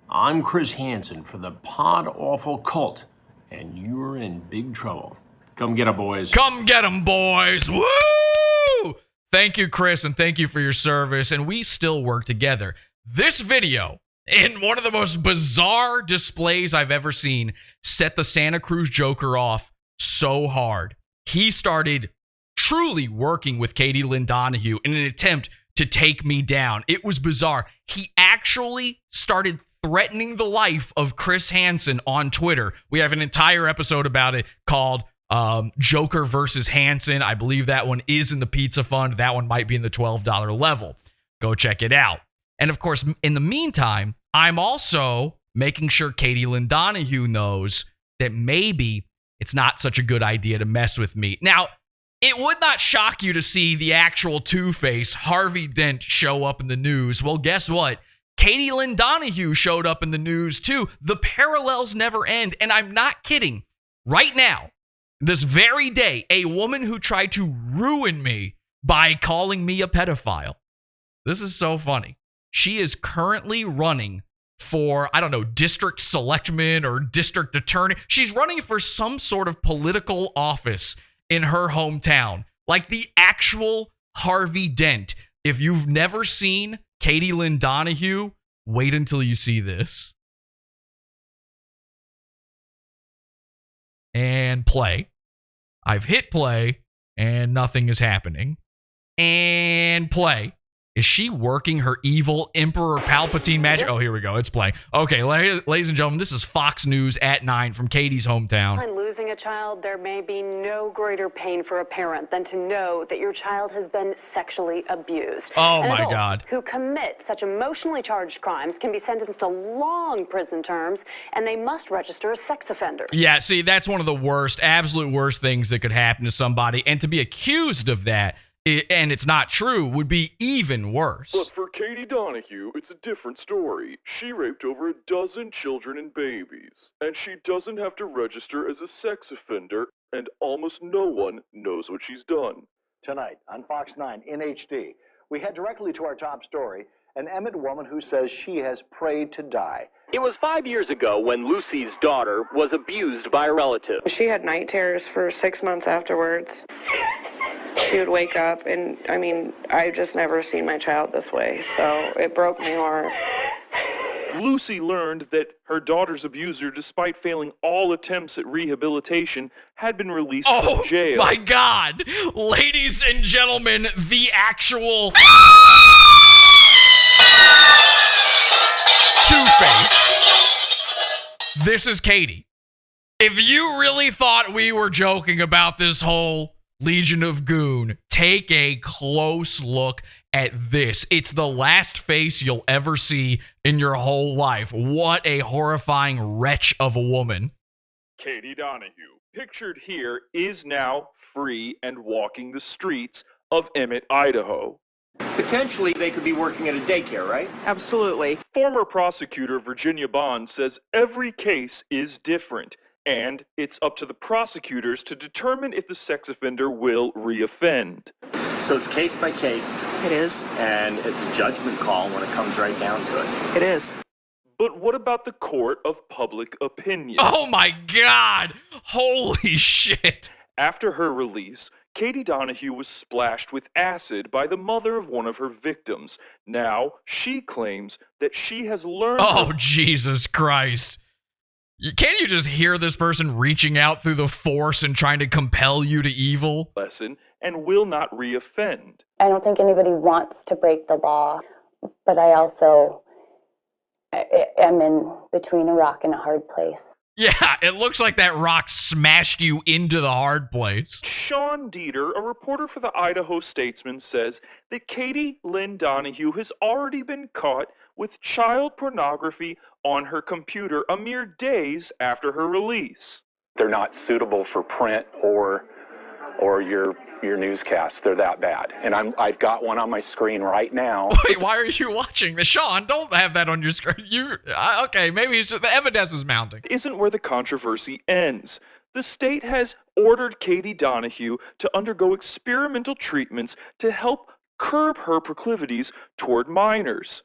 I'm Chris Hansen for the Pod Awful cult. And you're in big trouble. Come get 'em, boys. Come get 'em, boys. Woo! Thank you, Chris, and thank you for your service. And we still work together. This video, in one of the most bizarre displays I've ever seen, set the Santa Cruz Joker off so hard. He started truly working with Katie Lynn Donnahue in an attempt to take me down. It was bizarre. He actually started threatening the life of Chris Hansen on Twitter. We have an entire episode about it called Joker versus Hansen. I believe that one is in the Pizza Fund. That one might be in the $12 level. Go check it out. And of course, in the meantime, I'm also making sure Katie Lynn Donnahue knows that maybe it's not such a good idea to mess with me. Now, it would not shock you to see the actual Two-Face, Harvey Dent, show up in the news. Well, guess what? Katie Lynn Donnahue showed up in the news too. The parallels never end. And I'm not kidding. Right now, this very day, a woman who tried to ruin me by calling me a pedophile. This is so funny. She is currently running for, I don't know, district selectman or district attorney. She's running for some sort of political office in her hometown. Like the actual Harvey Dent. If you've never seen Katie Lynn Donnahue, wait until you see this. And play. I've hit play, and nothing is happening. And play. Is she working her evil Emperor Palpatine magic? Oh, here we go. It's playing. Okay, ladies and gentlemen, this is Fox News at 9 from Katie's hometown. When losing a child, there may be no greater pain for a parent than to know that your child has been sexually abused. Oh, and my adults God. who commit such emotionally charged crimes can be sentenced to long prison terms, and they must register as sex offenders. Yeah, see, that's one of the worst, absolute worst things that could happen to somebody. And to be accused of that, and it's not true, would be even worse. But for Katie Donnahue, it's a different story. She raped over a dozen children and babies, and she doesn't have to register as a sex offender, and almost no one knows what she's done. Tonight on Fox 9 in HD, we head directly to our top story, an Emmett woman who says she has prayed to die. It was 5 years ago when Lucy's daughter was abused by a relative. She had night terrors for 6 months afterwards. She would wake up, and I mean, I've just never seen my child this way, so it broke my heart. Lucy learned that her daughter's abuser, despite failing all attempts at rehabilitation, had been released from jail. Oh my God! Ladies and gentlemen, the actual Two-Face. This is Katie. If you really thought we were joking about this whole Legion of Goon, take a close look at this. It's the last face you'll ever see in your whole life. What a horrifying wretch of a woman. Katie Donnahue, pictured here, is now free and walking the streets of Emmett, Idaho. Potentially, they could be working at a daycare, right? Absolutely. Former prosecutor Virginia Bond says every case is different, and it's up to the prosecutors to determine if the sex offender will reoffend. So it's case by case. It is. And it's a judgment call when it comes right down to it. It is. But what about the court of public opinion? Oh my God! Holy shit! After her release, Katie Donnahue was splashed with acid by the mother of one of her victims. Now, she claims that she has learned... Oh, Jesus Christ. Can't you just hear this person reaching out through the force and trying to compel you to evil? ...lesson and will not reoffend. I don't think anybody wants to break the law, but I also am in between a rock and a hard place. Yeah, it looks like that rock smashed you into the hard place. Sean Dieter, a reporter for the Idaho Statesman, says that Katie Lynn Donnahue has already been caught with child pornography on her computer a mere days after her release. They're not suitable for print or your newscast. They're that bad. And I've got one on my screen right now. Wait, why are you watching this? Sean, don't have that on your screen. Okay, maybe it's just, the evidence is mounting. Isn't where the controversy ends. The state has ordered Katie Donnahue to undergo experimental treatments to help curb her proclivities toward minors.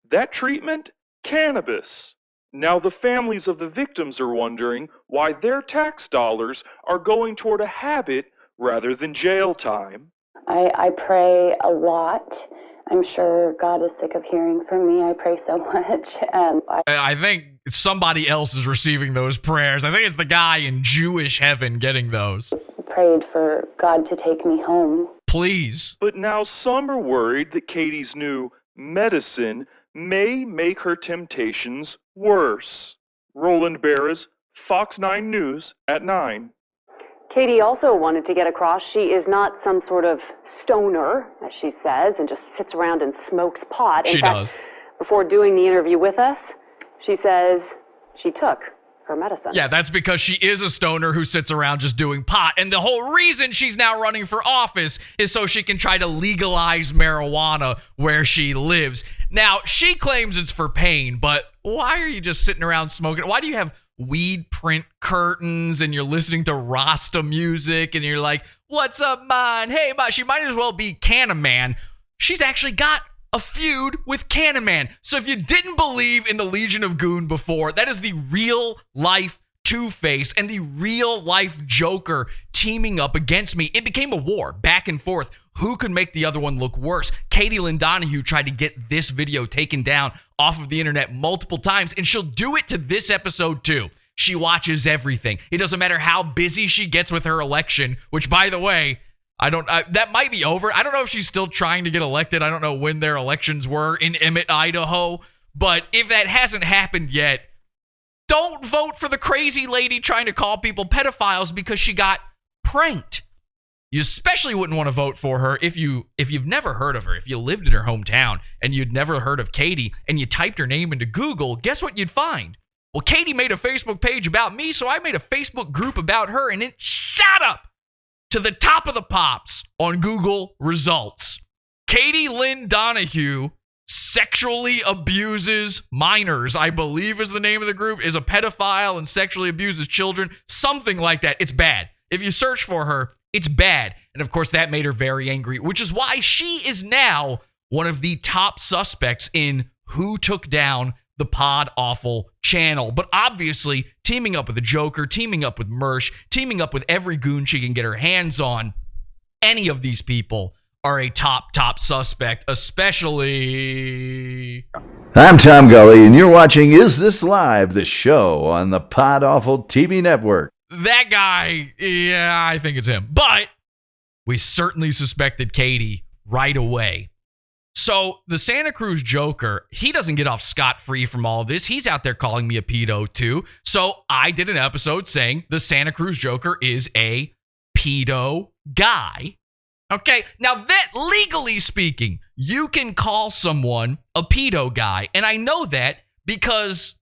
That treatment? Cannabis. Now the families of the victims are wondering why their tax dollars are going toward a habit rather than jail time. I pray a lot. I'm sure God is sick of hearing from me. I pray so much. I think somebody else is receiving those prayers. I think it's the guy in Jewish heaven getting those. Prayed for God to take me home. Please. But now some are worried that Katie's new medicine may make her temptations worse. Roland Barras, Fox 9 News at 9. Katie also wanted to get across she is not some sort of stoner, as she says, and just sits around and smokes pot. In fact, before doing the interview with us, she says she took her medicine. Yeah, that's because she is a stoner who sits around just doing pot. And the whole reason she's now running for office is so she can try to legalize marijuana where she lives. Now, she claims it's for pain, but why are you just sitting around smoking? Why do you have weed print curtains and you're listening to Rasta music and you're like, what's up, man? Hey, man. She might as well be Cannaman. She's actually got a feud with Cannaman. So if you didn't believe in the Legion of Goon before, that is the real life Two-Face and the real life Joker teaming up against me. It became a war back and forth. Who could make the other one look worse? Katie Lynn Donnahue tried to get this video taken down off of the internet multiple times, and she'll do it to this episode too. She watches everything. It doesn't matter how busy she gets with her election, which, by the way, That might be over. I don't know if she's still trying to get elected. I don't know when their elections were in Emmett, Idaho. But if that hasn't happened yet, don't vote for the crazy lady trying to call people pedophiles because she got pranked. You especially wouldn't want to vote for her if you've never heard of her. If you lived in her hometown and you'd never heard of Katie and you typed her name into Google, guess what you'd find? Well, Katie made a Facebook page about me, so I made a Facebook group about her, and it shot up to the top of the pops on Google results. Katie Lynn Donnahue sexually abuses minors, I believe is the name of the group, is a pedophile and sexually abuses children, something like that. It's bad. If you search for her, it's bad. And of course, that made her very angry, which is why she is now one of the top suspects in who took down the Pod Awful channel. But obviously, teaming up with the Joker, teaming up with Mersh, teaming up with every goon she can get her hands on, any of these people are a top suspect, especially... I'm Tom Gully, and you're watching Is This Live, the show on the Pod Awful TV network. That guy, yeah, I think it's him. But we certainly suspected Katie right away. So the Santa Cruz Joker, he doesn't get off scot-free from all of this. He's out there calling me a pedo too. So I did an episode saying the Santa Cruz Joker is a pedo guy. Okay, now that, legally speaking, you can call someone a pedo guy. And I know that because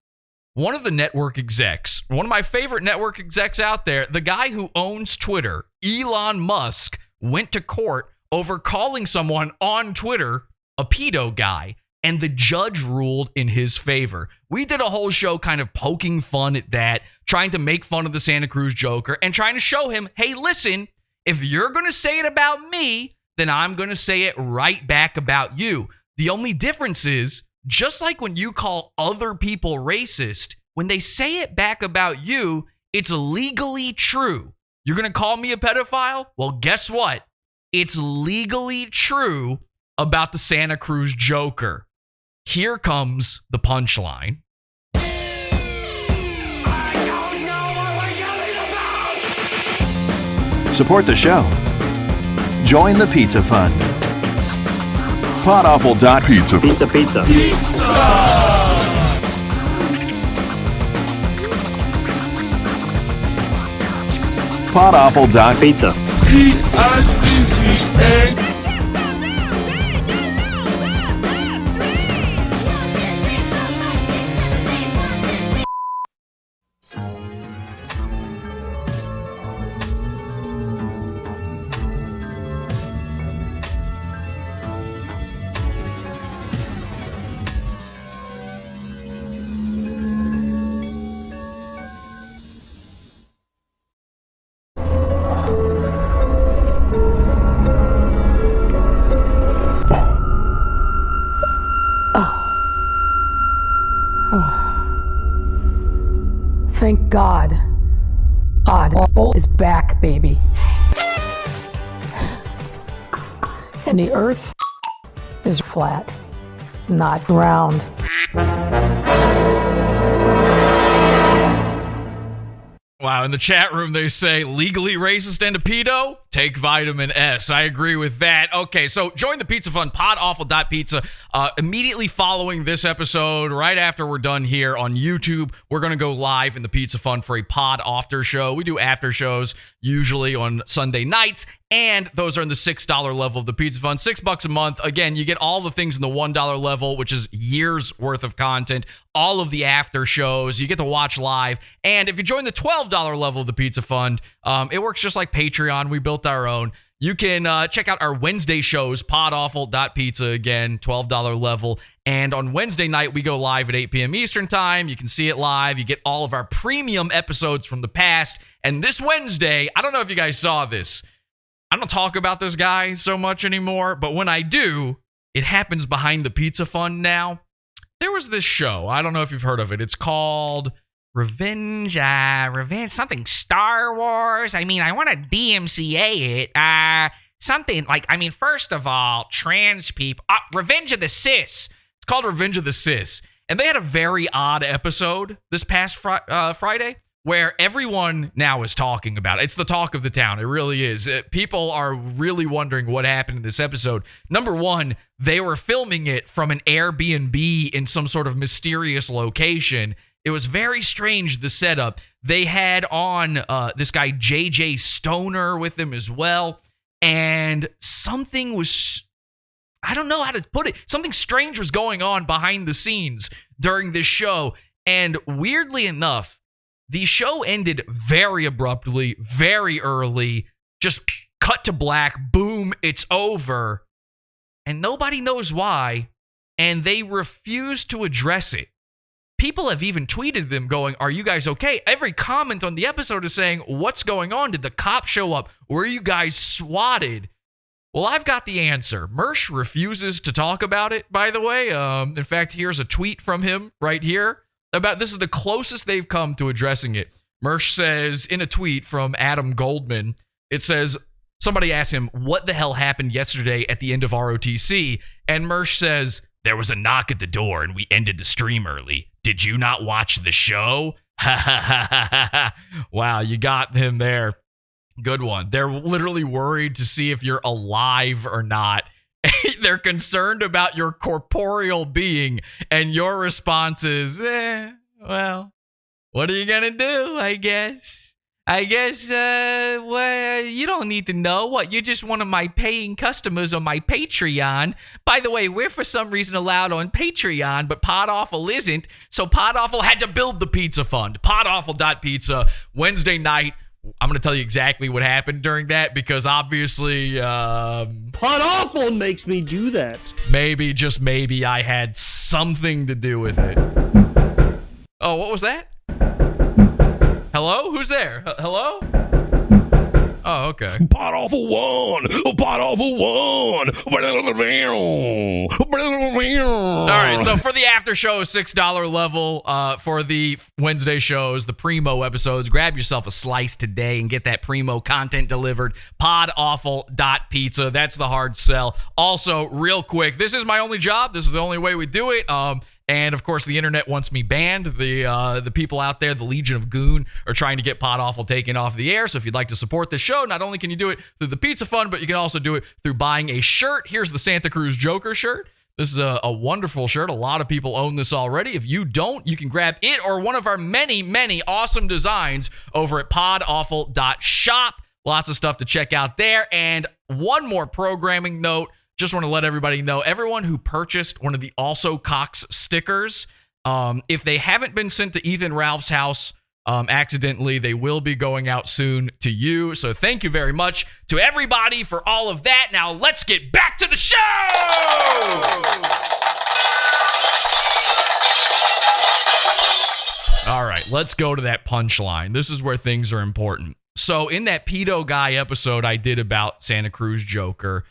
one of the network execs, one of my favorite network execs out there, the guy who owns Twitter, Elon Musk, went to court over calling someone on Twitter a pedo guy, and the judge ruled in his favor. We did a whole show kind of poking fun at that, trying to make fun of the Santa Cruz Joker, and trying to show him, hey, listen, if you're going to say it about me, then I'm going to say it right back about you. The only difference is, just like when you call other people racist, when they say it back about you, it's legally true. You're going to call me a pedophile? Well, guess what? It's legally true about the Santa Cruz Joker. Here comes the punchline. Support the show. Join the Pizza Fund. Podawful.pizza. Pizza. Podawful.pizza. Pizza. Thank God. Pod Awful is back, baby. And the earth is flat, not round. Wow, in the chat room they say, legally racist and a pedo? Take vitamin S. I agree with that. Okay, so join the Pizza Fund, podawful.pizza. Immediately following this episode, right after we're done here on YouTube, we're going to go live in the Pizza Fund for a pod after show. We do after shows usually on Sunday nights, and those are in the $6 level of the Pizza Fund. $6 a month. Again, you get all the things in the $1 level, which is years worth of content, all of the after shows. You get to watch live. And if you join the $12 level of the Pizza Fund, it works just like Patreon. We built our own. You can check out our Wednesday shows, podawful.pizza, again, $12 level. And on Wednesday night, we go live at 8 p.m. Eastern time. You can see it live. You get all of our premium episodes from the past. And this Wednesday, I don't know if you guys saw this. I don't talk about this guy so much anymore, but when I do, it happens behind the Pizza Fund now. There was this show. I don't know if you've heard of it. It's called Revenge, something Star Wars. I mean, I want to DMCA it. Something like, I mean, first of all, trans people. Revenge of the Cis. It's called Revenge of the Cis. And they had a very odd episode this past Friday where everyone now is talking about it. It's the talk of the town. It really is. People are really wondering what happened in this episode. Number one, they were filming it from an Airbnb in some sort of mysterious location. It was very strange, the setup. They had on this guy, JJ Stoner, with them as well. And something was, I don't know how to put it, something strange was going on behind the scenes during this show. And weirdly enough, the show ended very abruptly, very early, just cut to black, boom, it's over. And nobody knows why, and they refuse to address it. People have even tweeted them going, are you guys okay? Every comment on the episode is saying, what's going on? Did the cops show up? Were you guys swatted? Well, I've got the answer. Mersh refuses to talk about it, by the way. In fact, here's a tweet from him right here. This is the closest they've come to addressing it. Mersh says in a tweet from Adam Goldman, it says, somebody asked him, what the hell happened yesterday at the end of ROTC? And Mersh says, there was a knock at the door and we ended the stream early. Did you not watch the show? Ha ha ha ha ha. Wow, you got him there. Good one. They're literally worried to see if you're alive or not. They're concerned about your corporeal being, and your response is, well, what are you gonna do, I guess? Well, you don't need to know. What, you're just one of my paying customers on my Patreon. By the way, we're for some reason allowed on Patreon, but Pod Awful isn't, so Pod Awful had to build the pizza fund. PodAwful.pizza, Wednesday night. I'm going to tell you exactly what happened during that because obviously... Pod Awful makes me do that. Maybe, just maybe, I had something to do with it. Oh, what was that? Hello? Who's there? Hello? Oh, okay. Pod Awful won! Pod Awful won! All right, so for the after show, $6 level for the Wednesday shows, the Primo episodes, grab yourself a slice today and get that Primo content delivered. PodAwful.pizza. That's the hard sell. Also, real quick, this is my only job. This is the only way we do it. And, of course, the internet wants me banned. The people out there, the Legion of Goon, are trying to get Pod Awful taken off the air. So if you'd like to support this show, not only can you do it through the Pizza Fund, but you can also do it through buying a shirt. Here's the Santa Cruz Joker shirt. This is a wonderful shirt. A lot of people own this already. If you don't, you can grab it or one of our many, many awesome designs over at podawful.shop. Lots of stuff to check out there. And one more programming note. Just want to let everybody know, everyone who purchased one of the Also Cox stickers, if they haven't been sent to Ethan Ralph's house accidentally, they will be going out soon to you. So thank you very much to everybody for all of that. Now let's get back to the show! All right, let's go to that punchline. This is where things are important. So in that PEDO guy episode I did about Santa Cruz Joker,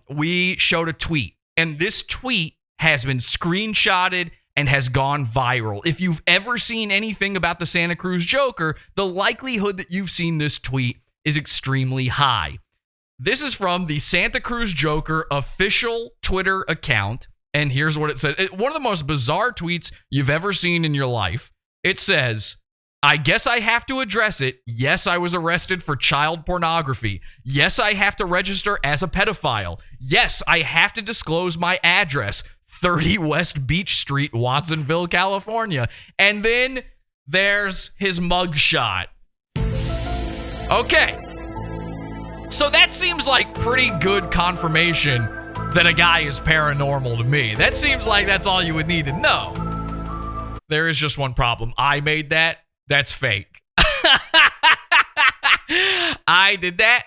we showed a tweet, and this tweet has been screenshotted and has gone viral. If you've ever seen anything about the Santa Cruz Joker, the likelihood that you've seen this tweet is extremely high. This is from the Santa Cruz Joker official Twitter account, and here's what it says. One of the most bizarre tweets you've ever seen in your life. It says, I guess I have to address it. Yes, I was arrested for child pornography. Yes, I have to register as a pedophile. Yes, I have to disclose my address, 30 West Beach Street, Watsonville, California. And then there's his mugshot. Okay. So that seems like pretty good confirmation that a guy is paranormal to me. That seems like that's all you would need to know. There is just one problem. I made that. That's fake. I did that.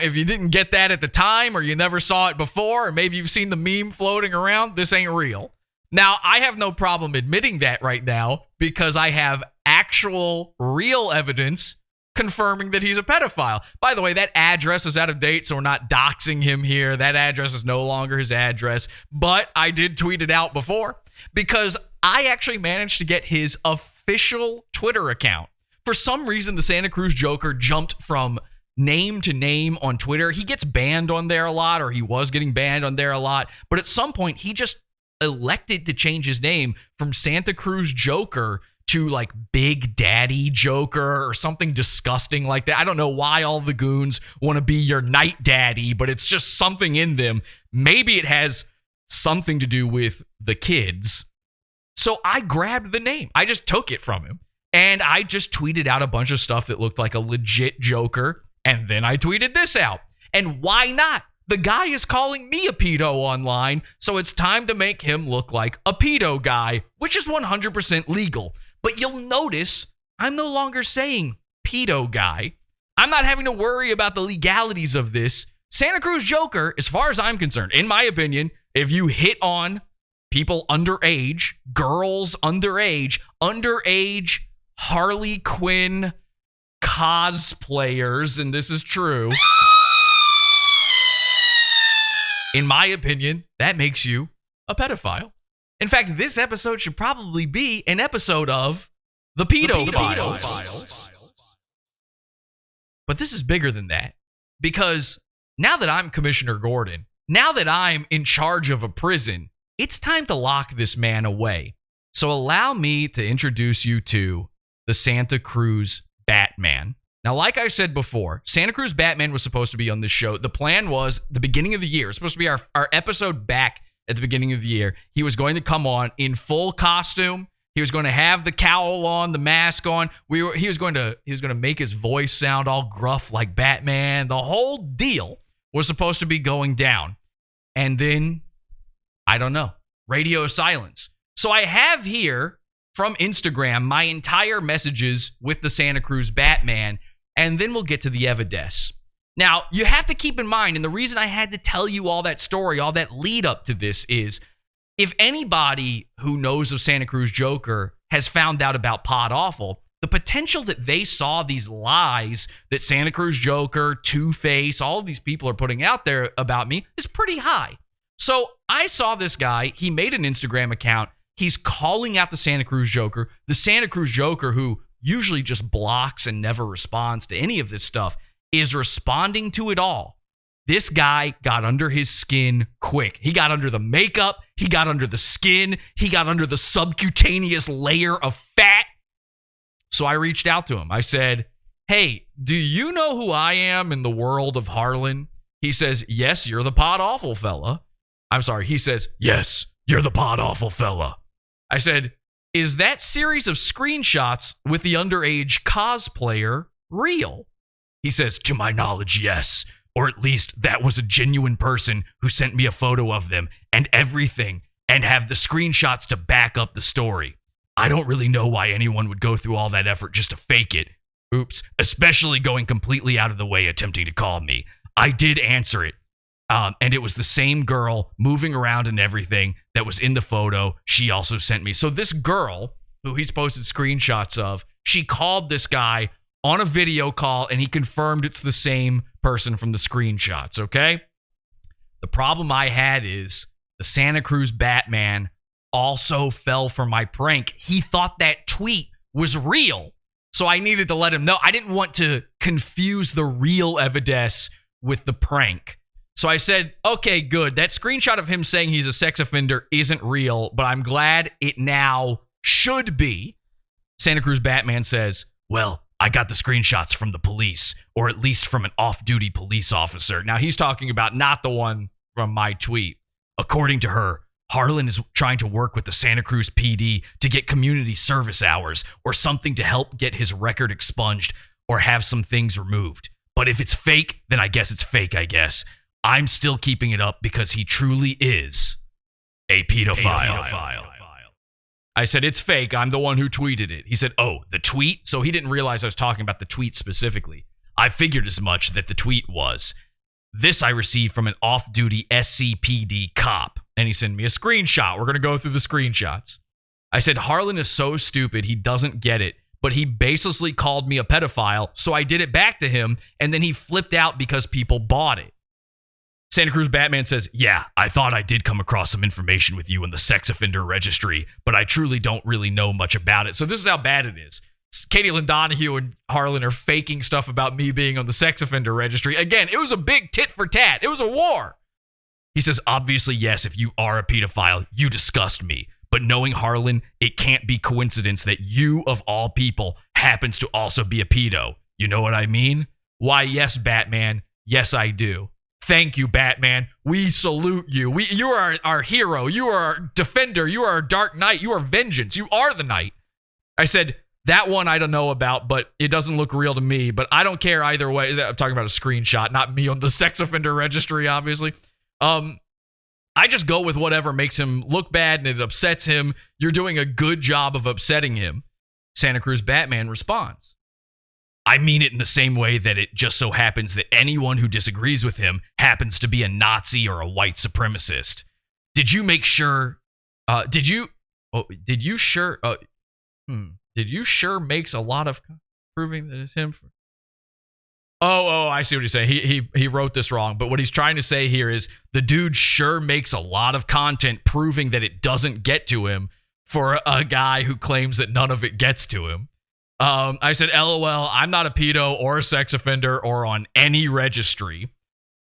If you didn't get that at the time, or you never saw it before, or maybe you've seen the meme floating around, this ain't real. Now, I have no problem admitting that right now because I have actual real evidence confirming that he's a pedophile. By the way, that address is out of date, so we're not doxing him here. That address is no longer his address, but I did tweet it out before because I actually managed to get his official Twitter account. For some reason, the Santa Cruz Joker jumped from name to name on Twitter. He gets banned on there a lot, or he was getting banned on there a lot, but at some point, he just elected to change his name from Santa Cruz Joker to like Big Daddy Joker or something disgusting like that. I don't know why all the goons want to be your night daddy, but it's just something in them. Maybe it has something to do with the kids. So I grabbed the name. I just took it from him. And I just tweeted out a bunch of stuff that looked like a legit Joker. And then I tweeted this out. And why not? The guy is calling me a pedo online, so it's time to make him look like a pedo guy, which is 100% legal. But you'll notice I'm no longer saying pedo guy. I'm not having to worry about the legalities of this. Santa Cruz Joker, as far as I'm concerned, in my opinion, if you hit on people underage, girls underage Harley Quinn cosplayers, and this is true, in my opinion, that makes you a pedophile. In fact, this episode should probably be an episode of The Pedo Files. But this is bigger than that, because now that I'm Commissioner Gordon, now that I'm in charge of a prison, it's time to lock this man away. So allow me to introduce you to the Santa Cruz Batman. Now, like I said before, Santa Cruz Batman was supposed to be on this show. The plan was the beginning of the year. It's supposed to be our episode back at the beginning of the year. He was going to come on in full costume. He was going to have the cowl on, the mask on. He was going to make his voice sound all gruff like Batman. The whole deal was supposed to be going down. And then, I don't know, radio silence. So I have here from Instagram my entire messages with the Santa Cruz Batman, and then we'll get to the evidence. Now, you have to keep in mind, and the reason I had to tell you all that story, all that lead up to this is, if anybody who knows of Santa Cruz Joker has found out about Pod Awful, the potential that they saw these lies that Santa Cruz Joker, Two-Face, all of these people are putting out there about me is pretty high. So I saw this guy. He made an Instagram account. He's calling out the Santa Cruz Joker who usually just blocks and never responds to any of this stuff, is responding to it all. This guy got under his skin quick. He got under the makeup. He got under the skin. He got under the subcutaneous layer of fat. So I reached out to him. I said, hey, do you know who I am in the world of Harlan? He says, yes, you're the Pod Awful fella. I'm sorry. He says, yes, you're the Pod Awful fella. I said, is that series of screenshots with the underage cosplayer real? He says, to my knowledge, yes. Or at least that was a genuine person who sent me a photo of them and everything and have the screenshots to back up the story. I don't really know why anyone would go through all that effort just to fake it. Oops. Especially going completely out of the way attempting to call me. I did answer it. And it was the same girl moving around and everything that was in the photo. She also sent me. So this girl, who he's posted screenshots of, she called this guy on a video call, and he confirmed it's the same person from the screenshots, okay? The problem I had is the Santa Cruz Batman also fell for my prank. He thought that tweet was real, so I needed to let him know. I didn't want to confuse the real evidence with the prank. So I said, okay, good. That screenshot of him saying he's a sex offender isn't real, but I'm glad it now should be. Santa Cruz Batman says, well, I got the screenshots from the police, or at least from an off-duty police officer. Now, he's talking about not the one from my tweet. According to her, Harlan is trying to work with the Santa Cruz PD to get community service hours or something to help get his record expunged or have some things removed. But if it's fake, then I guess it's fake, I guess. I'm still keeping it up because he truly is a pedophile. I said, it's fake. I'm the one who tweeted it. He said, oh, the tweet? So he didn't realize I was talking about the tweet specifically. I figured as much that the tweet was, this I received from an off-duty SCPD cop. And he sent me a screenshot. We're going to go through the screenshots. I said, Harlan is so stupid, he doesn't get it. But he baselessly called me a pedophile, so I did it back to him, and then he flipped out because people bought it. Santa Cruz Batman says, yeah, I thought I did come across some information with you in the sex offender registry, but I truly don't really know much about it. So this is how bad it is. Katie Lynn Donnahue and Harlan are faking stuff about me being on the sex offender registry. Again, it was a big tit for tat. It was a war. He says, obviously, yes, if you are a pedophile, you disgust me. But knowing Harlan, it can't be coincidence that you, of all people, happens to also be a pedo. You know what I mean? Why, yes, Batman. Yes, I do. Thank you, Batman. We salute you. You are our hero. You are our defender. You are our Dark Knight. You are vengeance. You are the Knight. I said, that one I don't know about, but it doesn't look real to me. But I don't care either way. I'm talking about a screenshot, not me on the sex offender registry, obviously. I just go with whatever makes him look bad and it upsets him. You're doing a good job of upsetting him. Santa Cruz Batman responds, I mean it in the same way that it just so happens that anyone who disagrees with him happens to be a Nazi or a white supremacist. Did you sure makes a lot of proving that it's him? Oh, I see what he's saying. He wrote this wrong, but what he's trying to say here is the dude sure makes a lot of content proving that it doesn't get to him for a guy who claims that none of it gets to him. I said, LOL, I'm not a pedo or a sex offender or on any registry.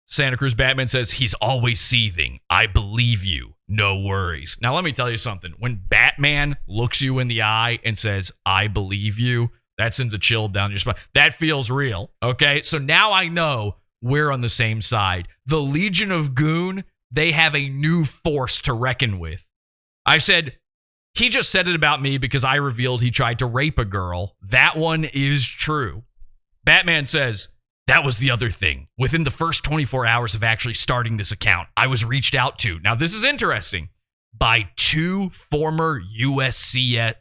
Santa Cruz Batman says, he's always seething. I believe you. No worries. Now, let me tell you something. When Batman looks you in the eye and says, I believe you, that sends a chill down your spine. That feels real, okay? So now I know we're on the same side. The Legion of Goon, they have a new force to reckon with. I said, he just said it about me because I revealed he tried to rape a girl. That one is true. Batman says, that was the other thing. Within the first 24 hours of actually starting this account, I was reached out to. Now, this is interesting. By 2 former UCSC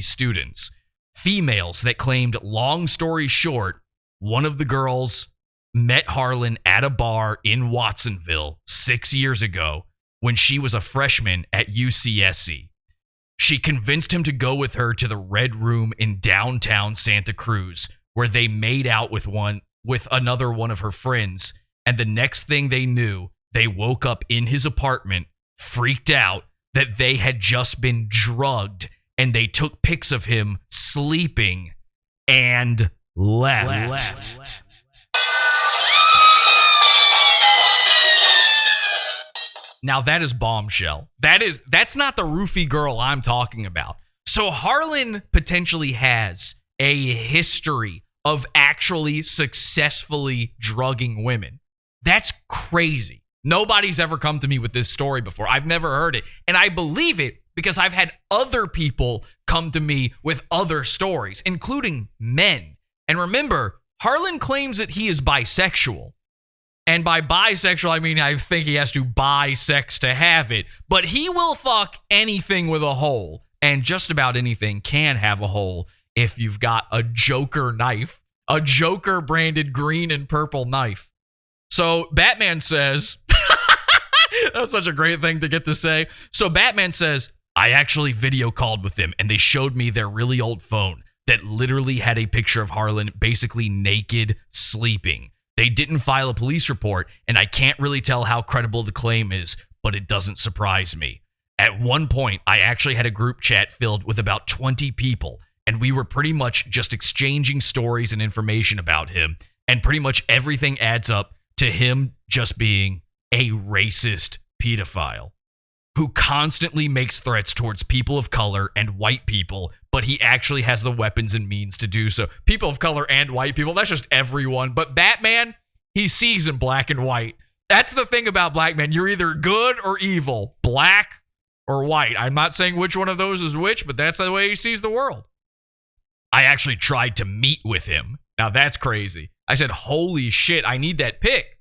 students. Females that claimed, long story short, one of the girls met Harlan at a bar in Watsonville 6 years ago when she was a freshman at UCSC. She convinced him to go with her to the Red Room in downtown Santa Cruz, where they made out with another one of her friends, and the next thing they knew, they woke up in his apartment, freaked out that they had just been drugged, and they took pics of him sleeping and left. Now that is bombshell. That's not the roofie girl I'm talking about. So Harlan potentially has a history of actually successfully drugging women. That's crazy. Nobody's ever come to me with this story before. I've never heard it. And I believe it because I've had other people come to me with other stories, including men. And remember, Harlan claims that he is bisexual. And by bisexual, I mean, I think he has to buy sex to have it. But he will fuck anything with a hole. And just about anything can have a hole if you've got a Joker knife. A Joker branded green and purple knife. So Batman says, that's such a great thing to get to say. So Batman says, I actually video called with them and they showed me their really old phone that literally had a picture of Harlan basically naked, sleeping. They didn't file a police report, and I can't really tell how credible the claim is, but it doesn't surprise me. At one point, I actually had a group chat filled with about 20 people, and we were pretty much just exchanging stories and information about him, and pretty much everything adds up to him just being a racist pedophile who constantly makes threats towards people of color and white people, but he actually has the weapons and means to do so. People of color and white people, that's just everyone. But Batman, he sees in black and white. That's the thing about black men. You're either good or evil, black or white. I'm not saying which one of those is which, but that's the way he sees the world. I actually tried to meet with him. Now that's crazy. I said, holy shit, I need that pic.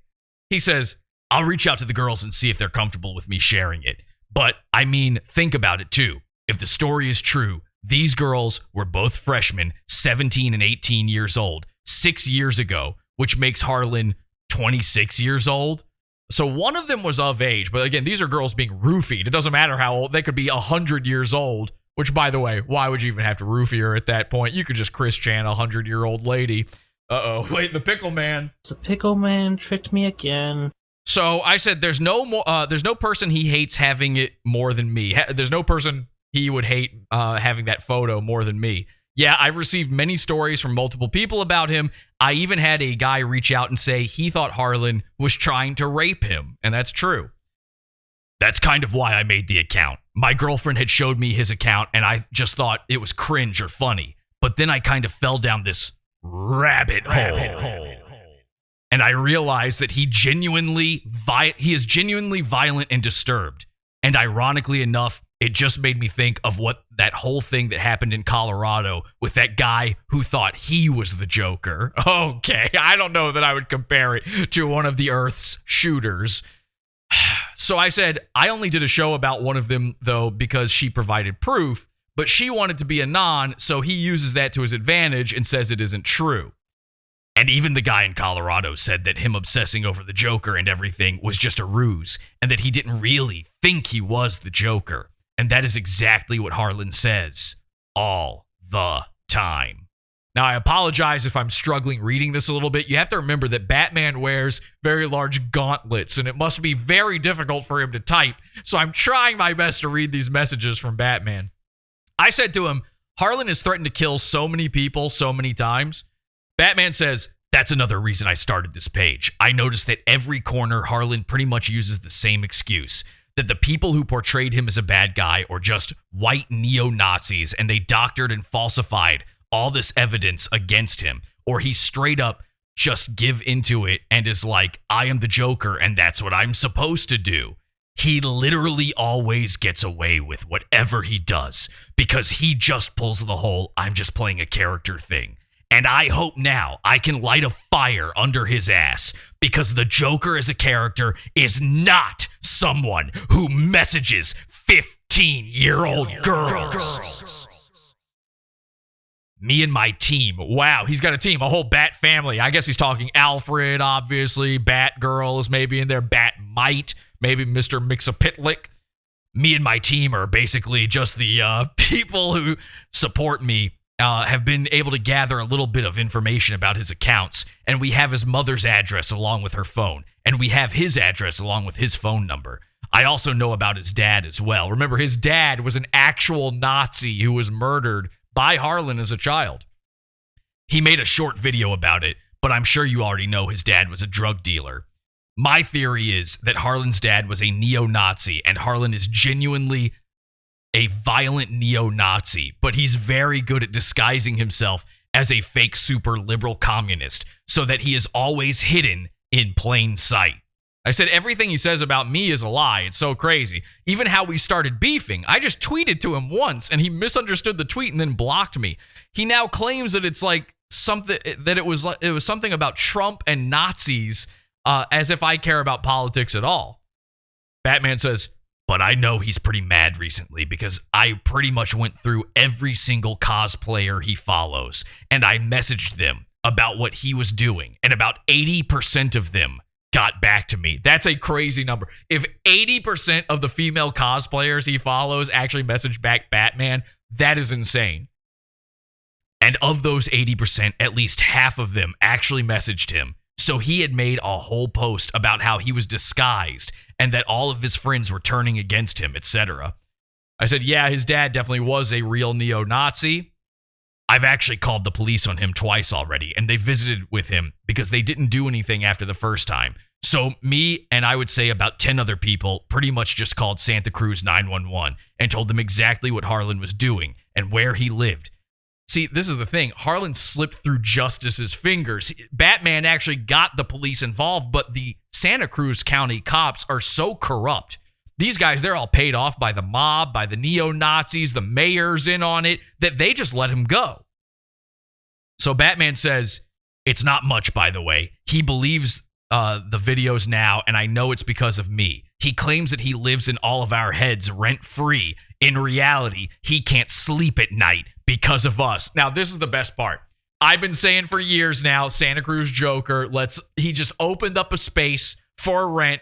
He says, I'll reach out to the girls and see if they're comfortable with me sharing it. But, I mean, think about it, too. If the story is true, these girls were both freshmen, 17 and 18 years old, 6 years ago, which makes Harlan 26 years old. So one of them was of age. But, again, these are girls being roofied. It doesn't matter how old. They could be 100 years old, which, by the way, why would you even have to roofie her at that point? You could just Chris Chan a 100-year-old lady. Uh-oh. Wait, the pickle man. The pickle man tricked me again. So I said, there's no person he hates having it more than me. There's no person he would hate having that photo more than me. Yeah, I've received many stories from multiple people about him. I even had a guy reach out and say he thought Harlan was trying to rape him, and that's true. That's kind of why I made the account. My girlfriend had showed me his account, and I just thought it was cringe or funny. But then I kind of fell down this rabbit hole. And I realized that he is genuinely violent and disturbed. And ironically enough, it just made me think of what that whole thing that happened in Colorado with that guy who thought he was the Joker. Okay, I don't know that I would compare it to one of the Earth's shooters. So I said, I only did a show about one of them, though, because she provided proof, but she wanted to be anon, so he uses that to his advantage and says it isn't true. And even the guy in Colorado said that him obsessing over the Joker and everything was just a ruse, and that he didn't really think he was the Joker. And that is exactly what Harlan says all the time. Now, I apologize if I'm struggling reading this a little bit. You have to remember that Batman wears very large gauntlets, and it must be very difficult for him to type. So I'm trying my best to read these messages from Batman. I said to him, Harlan has threatened to kill so many people so many times. Batman says, that's another reason I started this page. I noticed that every corner Harlan pretty much uses the same excuse, that the people who portrayed him as a bad guy are just white neo-Nazis, and they doctored and falsified all this evidence against him, or he straight up just give into it and is like, I am the Joker and that's what I'm supposed to do. He literally always gets away with whatever he does because he just pulls the whole I'm just playing a character thing. And I hope now I can light a fire under his ass because the Joker as a character is not someone who messages 15-year-old girls. Me and my team. Wow, he's got a team, a whole Bat family. I guess he's talking Alfred, obviously. Batgirl is maybe in there. Batmite, maybe Mr. Mixapitlick. Me and my team are basically just the people who support me. Have been able to gather a little bit of information about his accounts, and we have his mother's address along with her phone, and we have his address along with his phone number. I also know about his dad as well. Remember, his dad was an actual Nazi who was murdered by Harlan as a child. He made a short video about it, but I'm sure you already know his dad was a drug dealer. My theory is that Harlan's dad was a neo-Nazi, and Harlan is genuinely a violent neo-Nazi, but he's very good at disguising himself as a fake super liberal communist so that he is always hidden in plain sight. I said everything he says about me is a lie. It's so crazy. Even how we started beefing. I just tweeted to him once and he misunderstood the tweet and then blocked me. He now claims that it's like something that it was something about Trump and Nazis, as if I care about politics at all. Batman says, but I know he's pretty mad recently because I pretty much went through every single cosplayer he follows, and I messaged them about what he was doing, and about 80% of them got back to me. That's a crazy number. If 80% of the female cosplayers he follows actually message back Batman, that is insane. And of those 80%, at least half of them actually messaged him. So he had made a whole post about how he was disguised and that all of his friends were turning against him, etc. I said, yeah, his dad definitely was a real neo-Nazi. I've actually called the police on him twice already, and they visited with him because they didn't do anything after the first time. So me and I would say about 10 other people pretty much just called Santa Cruz 911 and told them exactly what Harlan was doing and where he lived. See, this is the thing. Harlan slipped through justice's fingers. Batman actually got the police involved, but the Santa Cruz County cops are so corrupt. These guys, they're all paid off by the mob, by the neo-Nazis, the mayor's in on it, that they just let him go. So Batman says, it's not much, by the way. He believes the videos now, and I know it's because of me. He claims that he lives in all of our heads rent-free. In reality, he can't sleep at night because of us. Now, this is the best part. I've been saying for years now, Santa Cruz Joker, he just opened up a space for rent,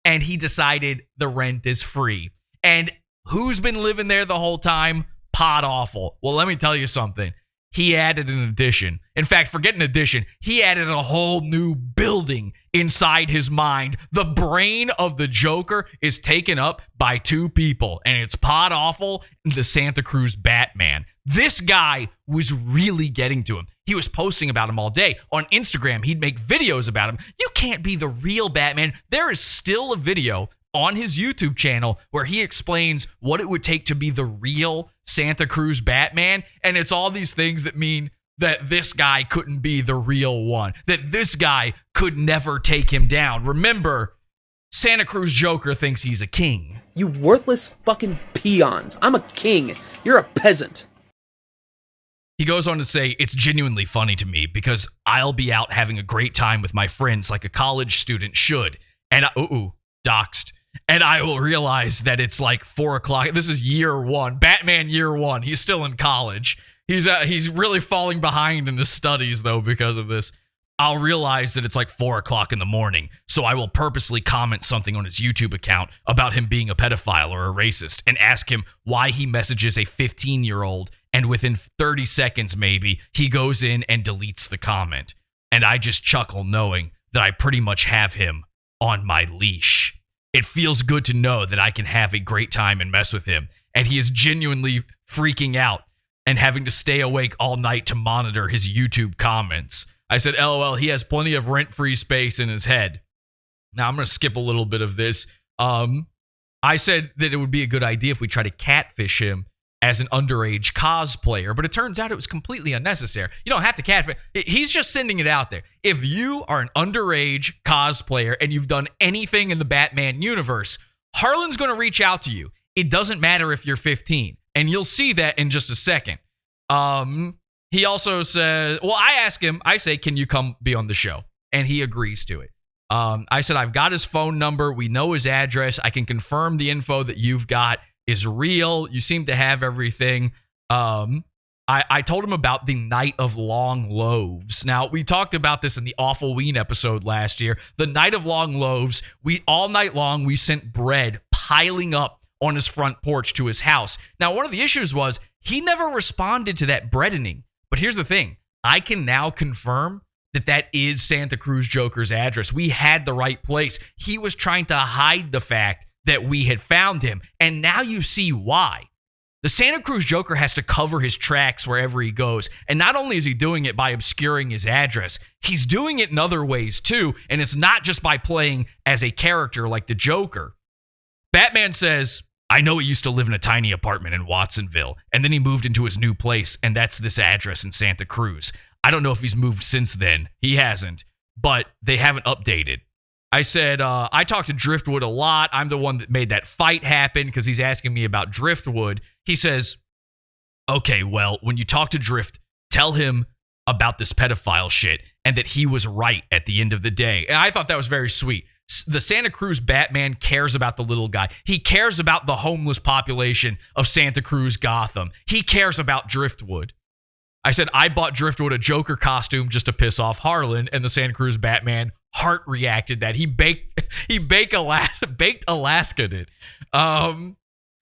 and he decided the rent is free. And who's been living there the whole time? Pod Awful. Well, let me tell you something. He added an addition. In fact, forget an addition. He added a whole new building inside his mind. The brain of the Joker is taken up by two people, and it's Pod Awful and the Santa Cruz Batman. This guy was really getting to him. He was posting about him all day. On Instagram, he'd make videos about him. You can't be the real Batman. There is still a video on his YouTube channel where he explains what it would take to be the real Santa Cruz Batman. And it's all these things that mean that this guy couldn't be the real one, that this guy could never take him down. Remember, Santa Cruz Joker thinks he's a king. You worthless fucking peons. I'm a king. You're a peasant. He goes on to say, it's genuinely funny to me because I'll be out having a great time with my friends like a college student should. And doxed. And I will realize that it's like 4 o'clock. This is year one. Batman year one. He's still in college. He's really falling behind in his studies, though, because of this. I'll realize that it's like 4 o'clock in the morning, so I will purposely comment something on his YouTube account about him being a pedophile or a racist and ask him why he messages a 15-year-old, and within 30 seconds, maybe, he goes in and deletes the comment. And I just chuckle knowing that I pretty much have him on my leash. It feels good to know that I can have a great time and mess with him, and he is genuinely freaking out and having to stay awake all night to monitor his YouTube comments. I said, LOL, he has plenty of rent-free space in his head. Now, I'm going to skip a little bit of this. I said that it would be a good idea if we try to catfish him as an underage cosplayer, but it turns out it was completely unnecessary. You don't have to catfish. He's just sending it out there. If you are an underage cosplayer and you've done anything in the Batman universe, Harlan's going to reach out to you. It doesn't matter if you're 15. And you'll see that in just a second. He also says, well, I ask him, I say, can you come be on the show? And he agrees to it. I said, I've got his phone number. We know his address. I can confirm the info that you've got is real. You seem to have everything. I told him about the Night of Long Loaves. Now, we talked about this in the Awful Ween episode last year. The Night of Long Loaves, all night long, we sent bread piling up on his front porch to his house. Now, one of the issues was he never responded to that breadening. But here's the thing. I can now confirm that that is Santa Cruz Joker's address. We had the right place. He was trying to hide the fact that we had found him. And now you see why. The Santa Cruz Joker has to cover his tracks wherever he goes. And not only is he doing it by obscuring his address, he's doing it in other ways too. And it's not just by playing as a character like the Joker. Batman says, I know he used to live in a tiny apartment in Watsonville, and then he moved into his new place, and that's this address in Santa Cruz. I don't know if he's moved since then. He hasn't, but they haven't updated. I said, I talked to Driftwood a lot. I'm the one that made that fight happen because he's asking me about Driftwood. He says, okay, well, when you talk to Drift, tell him about this pedophile shit and that he was right at the end of the day. And I thought that was very sweet. The Santa Cruz Batman cares about the little guy. He cares about the homeless population of Santa Cruz, Gotham. He cares about Driftwood. I said, I bought Driftwood a Joker costume just to piss off Harlan, and the Santa Cruz Batman heart reacted that. He baked Alaska did.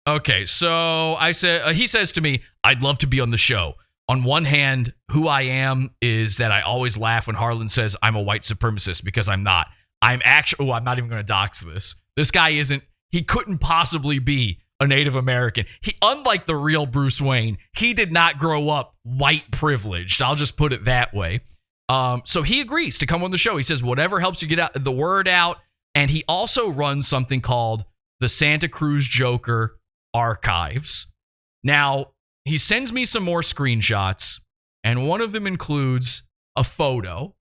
Okay, so I said, he says to me, I'd love to be on the show. On one hand, who I am is that I always laugh when Harlan says I'm a white supremacist because I'm not. I'm not even going to dox this. This guy he couldn't possibly be a Native American. Unlike the real Bruce Wayne, he did not grow up white privileged. I'll just put it that way. So he agrees to come on the show. He says, whatever helps you get the word out. And he also runs something called the Santa Cruz Joker aRchives. Now, he sends me some more screenshots, and one of them includes a photo.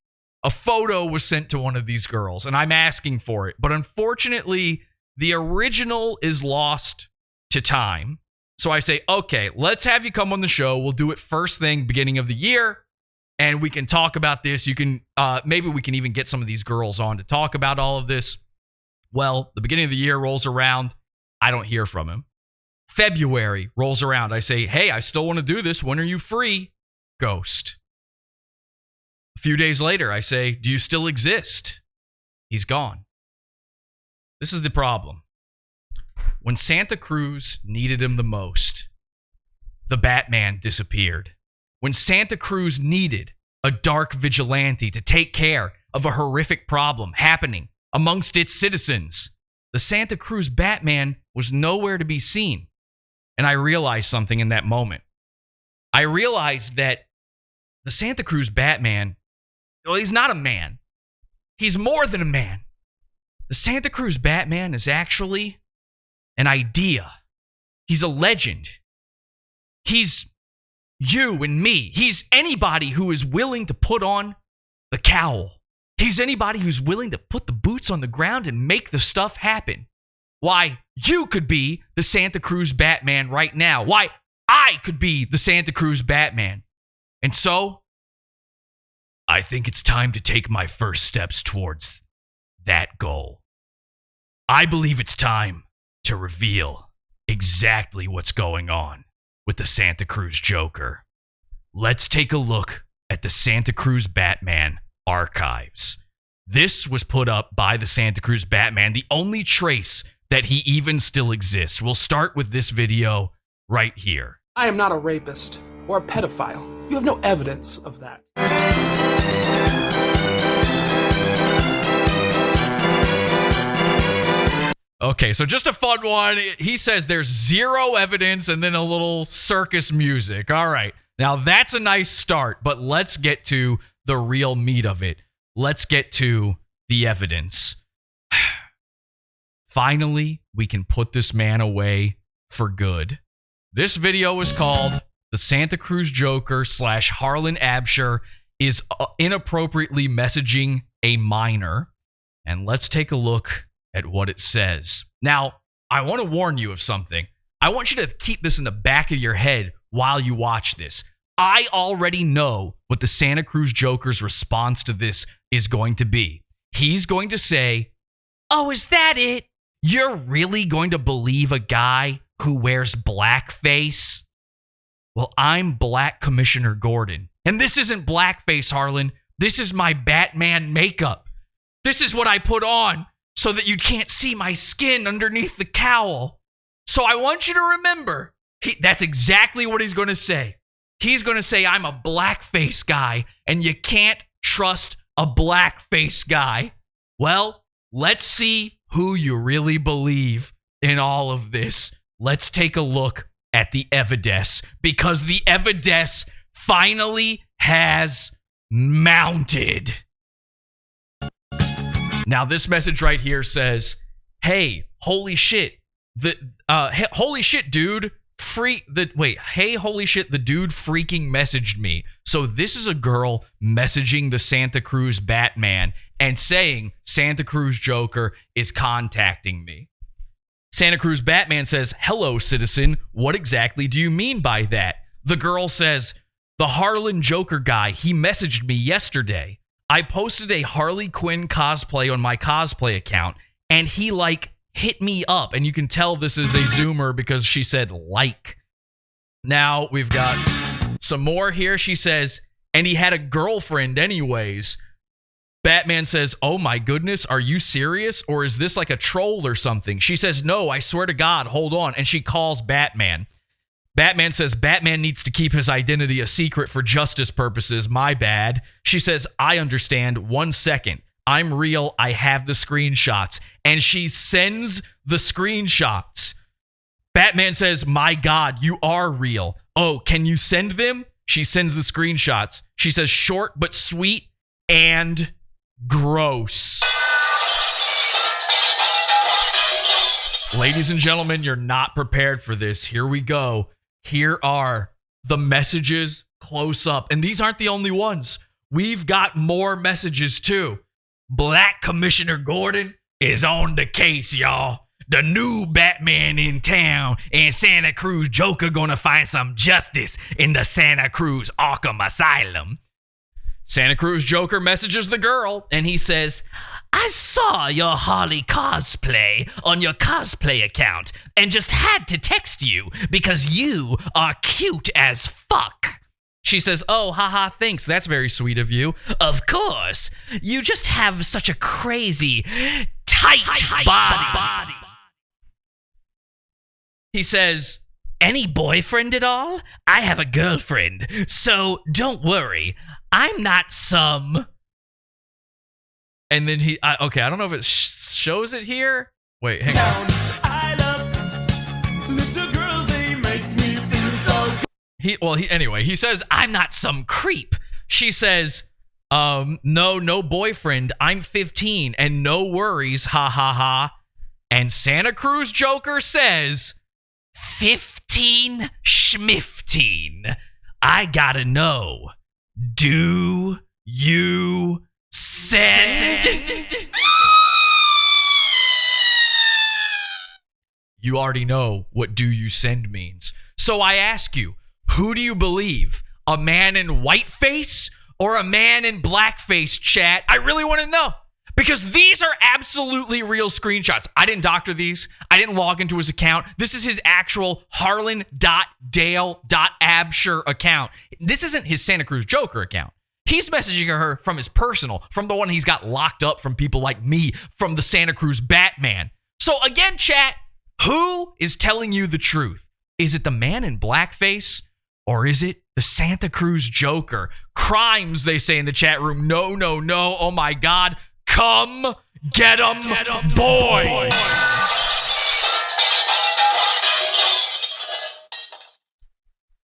A photo was sent to one of these girls, and I'm asking for it. But unfortunately, the original is lost to time. So I say, okay, let's have you come on the show. We'll do it first thing, beginning of the year, and we can talk about this. You can, maybe we can even get some of these girls on to talk about all of this. Well, the beginning of the year rolls around. I don't hear from him. February rolls around. I say, hey, I still want to do this. When are you free? Ghost. A few days later, I say, do you still exist? He's gone. This is the problem. When Santa Cruz needed him the most, the Batman disappeared. When Santa Cruz needed a dark vigilante to take care of a horrific problem happening amongst its citizens, the Santa Cruz Batman was nowhere to be seen. And I realized something in that moment. I realized that the Santa Cruz Batman, well, he's not a man. He's more than a man. The Santa Cruz Batman is actually an idea. He's a legend. He's you and me. He's anybody who is willing to put on the cowl. He's anybody who's willing to put the boots on the ground and make the stuff happen. Why, you could be the Santa Cruz Batman right now. Why, I could be the Santa Cruz Batman. And so, I think it's time to take my first steps towards that goal. I believe it's time to reveal exactly what's going on with the Santa Cruz Joker. Let's take a look at the Santa Cruz Batman archives. This was put up by the Santa Cruz Batman, the only trace that he even still exists. We'll start with this video right here. I am not a rapist or a pedophile. You have no evidence of that. Okay, so just a fun one. He says there's zero evidence and then a little circus music. All right. Now that's a nice start, but let's get to the real meat of it. Let's get to the evidence. Finally, we can put this man away for good. This video was called The Santa Cruz Joker / Harlan Absher is inappropriately messaging a minor. And let's take a look at what it says. Now, I want to warn you of something. I want you to keep this in the back of your head while you watch this. I already know what the Santa Cruz Joker's response to this is going to be. He's going to say, "Oh, is that it? You're really going to believe a guy who wears blackface?" Well, I'm Black Commissioner Gordon. And this isn't blackface, Harlan. This is my Batman makeup. This is what I put on so that you can't see my skin underneath the cowl. So I want you to remember, that's exactly what he's going to say. He's going to say, I'm a blackface guy, and you can't trust a blackface guy. Well, let's see who you really believe in all of this. Let's take a look at the evidence, because the evidence finally has mounted. Now, this message right here says, "Hey, holy shit, holy shit, dude, hey, holy shit, the dude freaking messaged me." So this is a girl messaging the Santa Cruz Batman and saying Santa Cruz Joker is contacting me. Santa Cruz Batman says, "Hello, citizen. What exactly do you mean by that?" The girl says, "The Harlan Joker guy, he messaged me yesterday. I posted a Harley Quinn cosplay on my cosplay account, and he, hit me up." And you can tell this is a zoomer because she said, "like." Now, we've got some more here. She says, "And he had a girlfriend anyways." Batman says, "Oh my goodness, are you serious? Or is this like a troll or something?" She says, "No, I swear to God, hold on." And she calls Batman. Batman says Batman needs to keep his identity a secret for justice purposes. My bad. She says, "I understand. 1 second. I'm real. I have the screenshots." And she sends the screenshots. Batman says, "My God, you are real. Oh, can you send them?" She sends the screenshots. She says, "Short but sweet and gross." Ladies and gentlemen, you're not prepared for this. Here we go. Here are the messages close up. And these aren't the only ones. We've got more messages too. Black Commissioner Gordon is on the case, y'all. The new Batman in town, and Santa Cruz Joker gonna find some justice in the Santa Cruz Arkham Asylum. Santa Cruz Joker messages the girl, and he says, "I saw your Harley cosplay on your cosplay account and just had to text you because you are cute as fuck." She says, "Oh, haha, thanks. That's very sweet of you." "Of course. You just have such a crazy, tight body." He says, "Any boyfriend at all? I have a girlfriend, so don't worry. I'm not some..." And then okay, I don't know if it shows it here. Wait, hang on. I love little girls, they make me feel so good. Anyway, he says, "I'm not some creep." She says, No boyfriend. I'm 15 and no worries. Ha ha ha. And Santa Cruz Joker says, 15 schmifteen. I gotta know. Do you send? You already know what do you send means. So I ask you, who do you believe? A man in whiteface or a man in blackface, chat? I really want to know. Because these are absolutely real screenshots. I didn't doctor these. I didn't log into his account. This is his actual Harlan.Dale.Absher account. This isn't his Santa Cruz Joker account. He's messaging her from his personal, from the one he's got locked up from people like me, from the Santa Cruz Batman. So again, chat, who is telling you the truth? Is it the man in blackface or is it the Santa Cruz Joker? Crimes, they say in the chat room. No. Oh my God. Come get 'em, boys.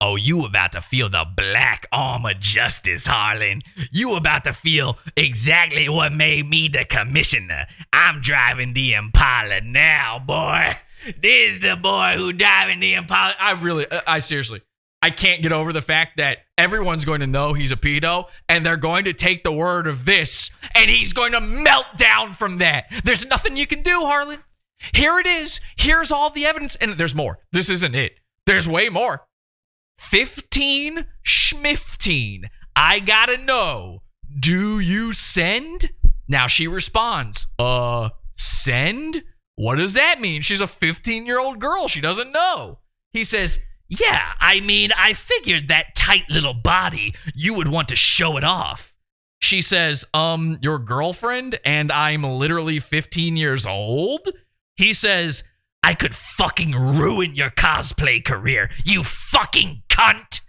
Oh, you about to feel the black arm of justice, Harlan. You about to feel exactly what made me the commissioner. I'm driving the Impala now, boy. This is the boy who driving the Impala. I seriously, I can't get over the fact that everyone's going to know he's a pedo, and they're going to take the word of this, and he's going to melt down from that. There's nothing you can do, Harlan. Here it is. Here's all the evidence, and there's more. This isn't it. There's way more. 15 schmifteen. I gotta know. Do you send? Now she responds, send? What does that mean? She's a 15-year-old girl. She doesn't know. He says, yeah, I mean, I figured that tight little body, you would want to show it off. She says, your girlfriend and I'm literally 15 years old? He says, I could fucking ruin your cosplay career, you fucking cunt.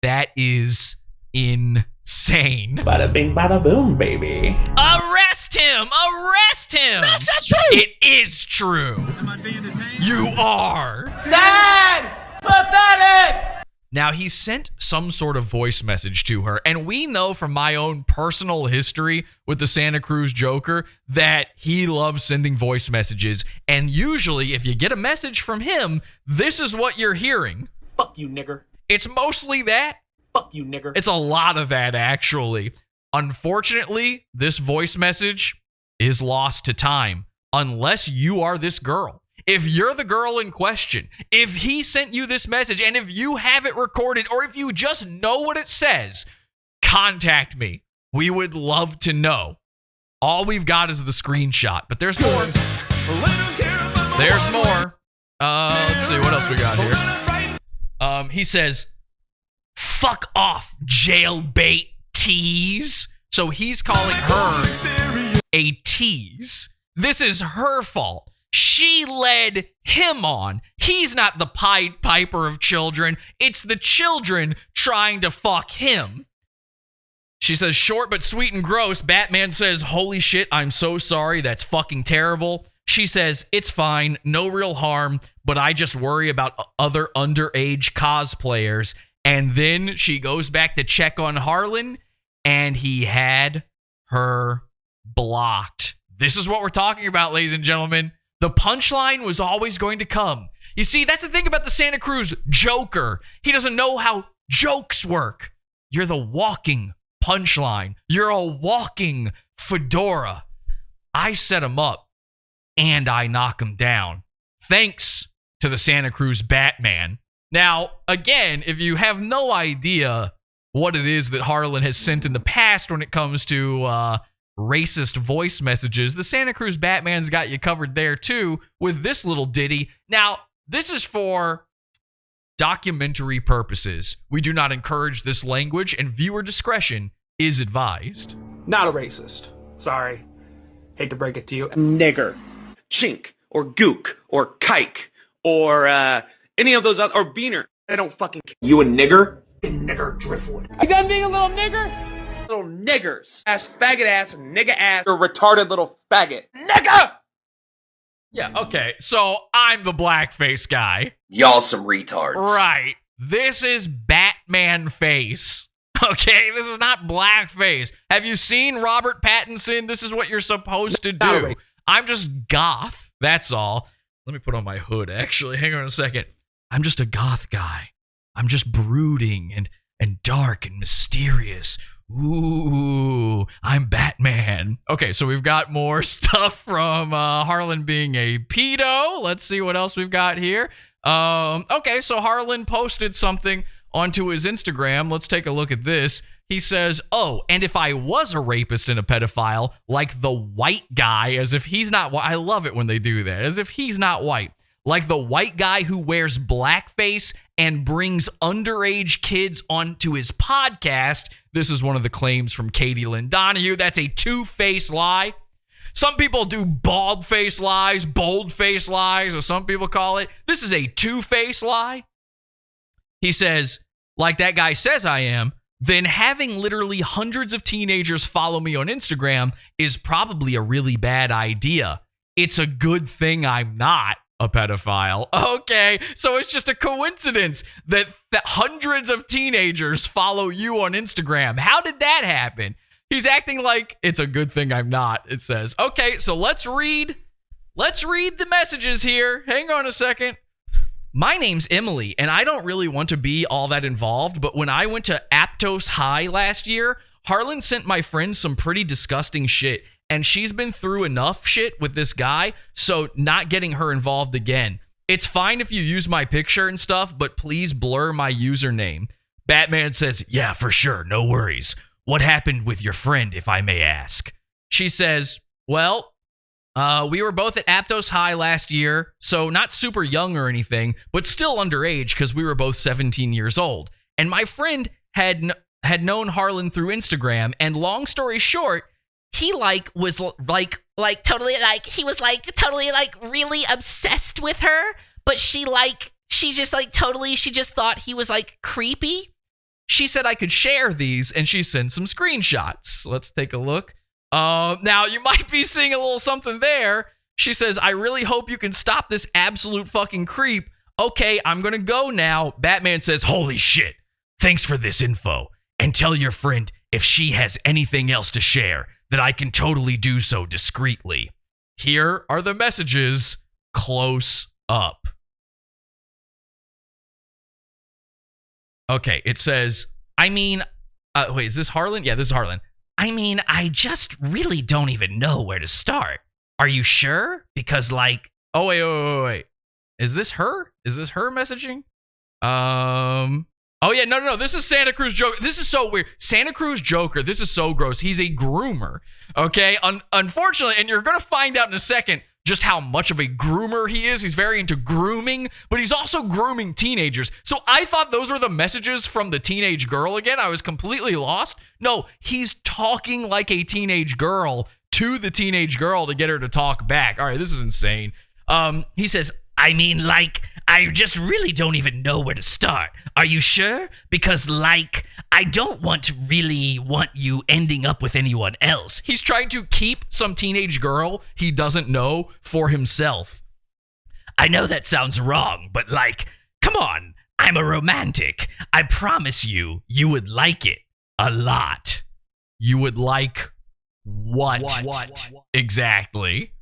That is insane. Bada bing, bada boom, baby. Arrest him! Arrest him! That's not true! It is true. Am I being detained? You are. Sad! Pathetic! Now, he sent some sort of voice message to her, and we know from my own personal history with the Santa Cruz Joker that he loves sending voice messages, and usually, if you get a message from him, this is what you're hearing. Fuck you, nigger. It's mostly that. Fuck you, nigger. It's a lot of that, actually. Unfortunately, this voice message is lost to time, unless you are this girl. If you're the girl in question, if he sent you this message, and if you have it recorded, or if you just know what it says, contact me. We would love to know. All we've got is the screenshot, but there's more. There's more. Let's see what else we got here. He says, fuck off, jailbait tease. So he's calling her a tease. This is her fault. She led him on. He's not the Pied Piper of children. It's the children trying to fuck him. She says, short but sweet and gross. Batman says, holy shit, I'm so sorry. That's fucking terrible. She says, it's fine. No real harm, but I just worry about other underage cosplayers. And then she goes back to check on Harlan, and he had her blocked. This is what we're talking about, ladies and gentlemen. The punchline was always going to come. You see, that's the thing about the Santa Cruz Joker. He doesn't know how jokes work. You're the walking punchline. You're a walking fedora. I set him up, and I knock him down. Thanks to the Santa Cruz Batman. Now, again, if you have no idea what it is that Harlan has sent in the past when it comes to racist voice messages, the Santa Cruz Batman's got you covered there too with this little ditty. Now, this is for documentary purposes. We do not encourage this language, and viewer discretion is advised. Not a racist. Sorry. Hate to break it to you. Nigger. Chink. Or gook. Or kike. Or any of those other, or beaner. I don't fucking care. You a nigger? Nigger driftwood. You done being a little nigger? Little niggers. Faggot ass, nigga ass, or retarded little faggot. Nigga! Yeah, okay. So I'm the blackface guy. Y'all some retards. Right. This is Batman face. Okay, this is not blackface. Have you seen Robert Pattinson? This is what you're supposed to do. I'm just goth. That's all. Let me put on my hood, actually. Hang on a second. I'm just a goth guy. I'm just brooding and dark and mysterious. Ooh, I'm Batman. Okay, so we've got more stuff from Harlan being a pedo. Let's see what else we've got here. Okay, so Harlan posted something onto his Instagram. Let's take a look at this. He says, oh, and if I was a rapist and a pedophile, like the white guy, as if he's not white. I love it when they do that, as if he's not white. Like the white guy who wears blackface and brings underage kids onto his podcast. This is one of the claims from Katie Lynn Donnahue. That's a two-faced lie. Some people do bald-faced lies, bold-faced lies, as some people call it. This is a two-faced lie. He says, like that guy says I am, then having literally hundreds of teenagers follow me on Instagram is probably a really bad idea. It's a good thing I'm not a pedophile. Okay, so it's just a coincidence that hundreds of teenagers follow you on Instagram. How did that happen? He's acting like it's a good thing I'm not, it says. Okay, so let's read the messages here. Hang on a second. My name's Emily, and I don't really want to be all that involved, but when I went to Aptos High last year, Harlan sent my friend some pretty disgusting shit, and she's been through enough shit with this guy, so not getting her involved again. It's fine if you use my picture and stuff, but please blur my username. Batman says, yeah, for sure, no worries. What happened with your friend, if I may ask? She says, well, we were both at Aptos High last year, so not super young or anything, but still underage because we were both 17 years old. And my friend had known Harlan through Instagram, and long story short, he was totally really obsessed with her, but she just thought he was like creepy. She said I could share these, and she sent some screenshots. Let's take a look. Now you might be seeing a little something there. She says, I really hope you can stop this absolute fucking creep. Okay, I'm gonna go now. Batman says, holy shit. Thanks for this info. And tell your friend if she has anything else to share that I can totally do so discreetly. Here are the messages close up. Okay, it says, wait, is this Harlan? Yeah, this is Harlan. I mean, I just really don't even know where to start. Are you sure? Because oh, wait. Is this her? Is this her messaging? Oh yeah, no. This is Santa Cruz Joker. This is so weird. Santa Cruz Joker. This is so gross. He's a groomer. Okay, unfortunately, and you're gonna find out in a second just how much of a groomer he is. He's very into grooming, but he's also grooming teenagers. So I thought those were the messages from the teenage girl again. I was completely lost. No, he's talking like a teenage girl to the teenage girl to get her to talk back. All right, this is insane. He says, I mean, I just really don't even know where to start. Are you sure? Because, I don't really want you ending up with anyone else. He's trying to keep some teenage girl he doesn't know for himself. I know that sounds wrong, but, come on. I'm a romantic. I promise you would like it a lot. You would like what? Exactly.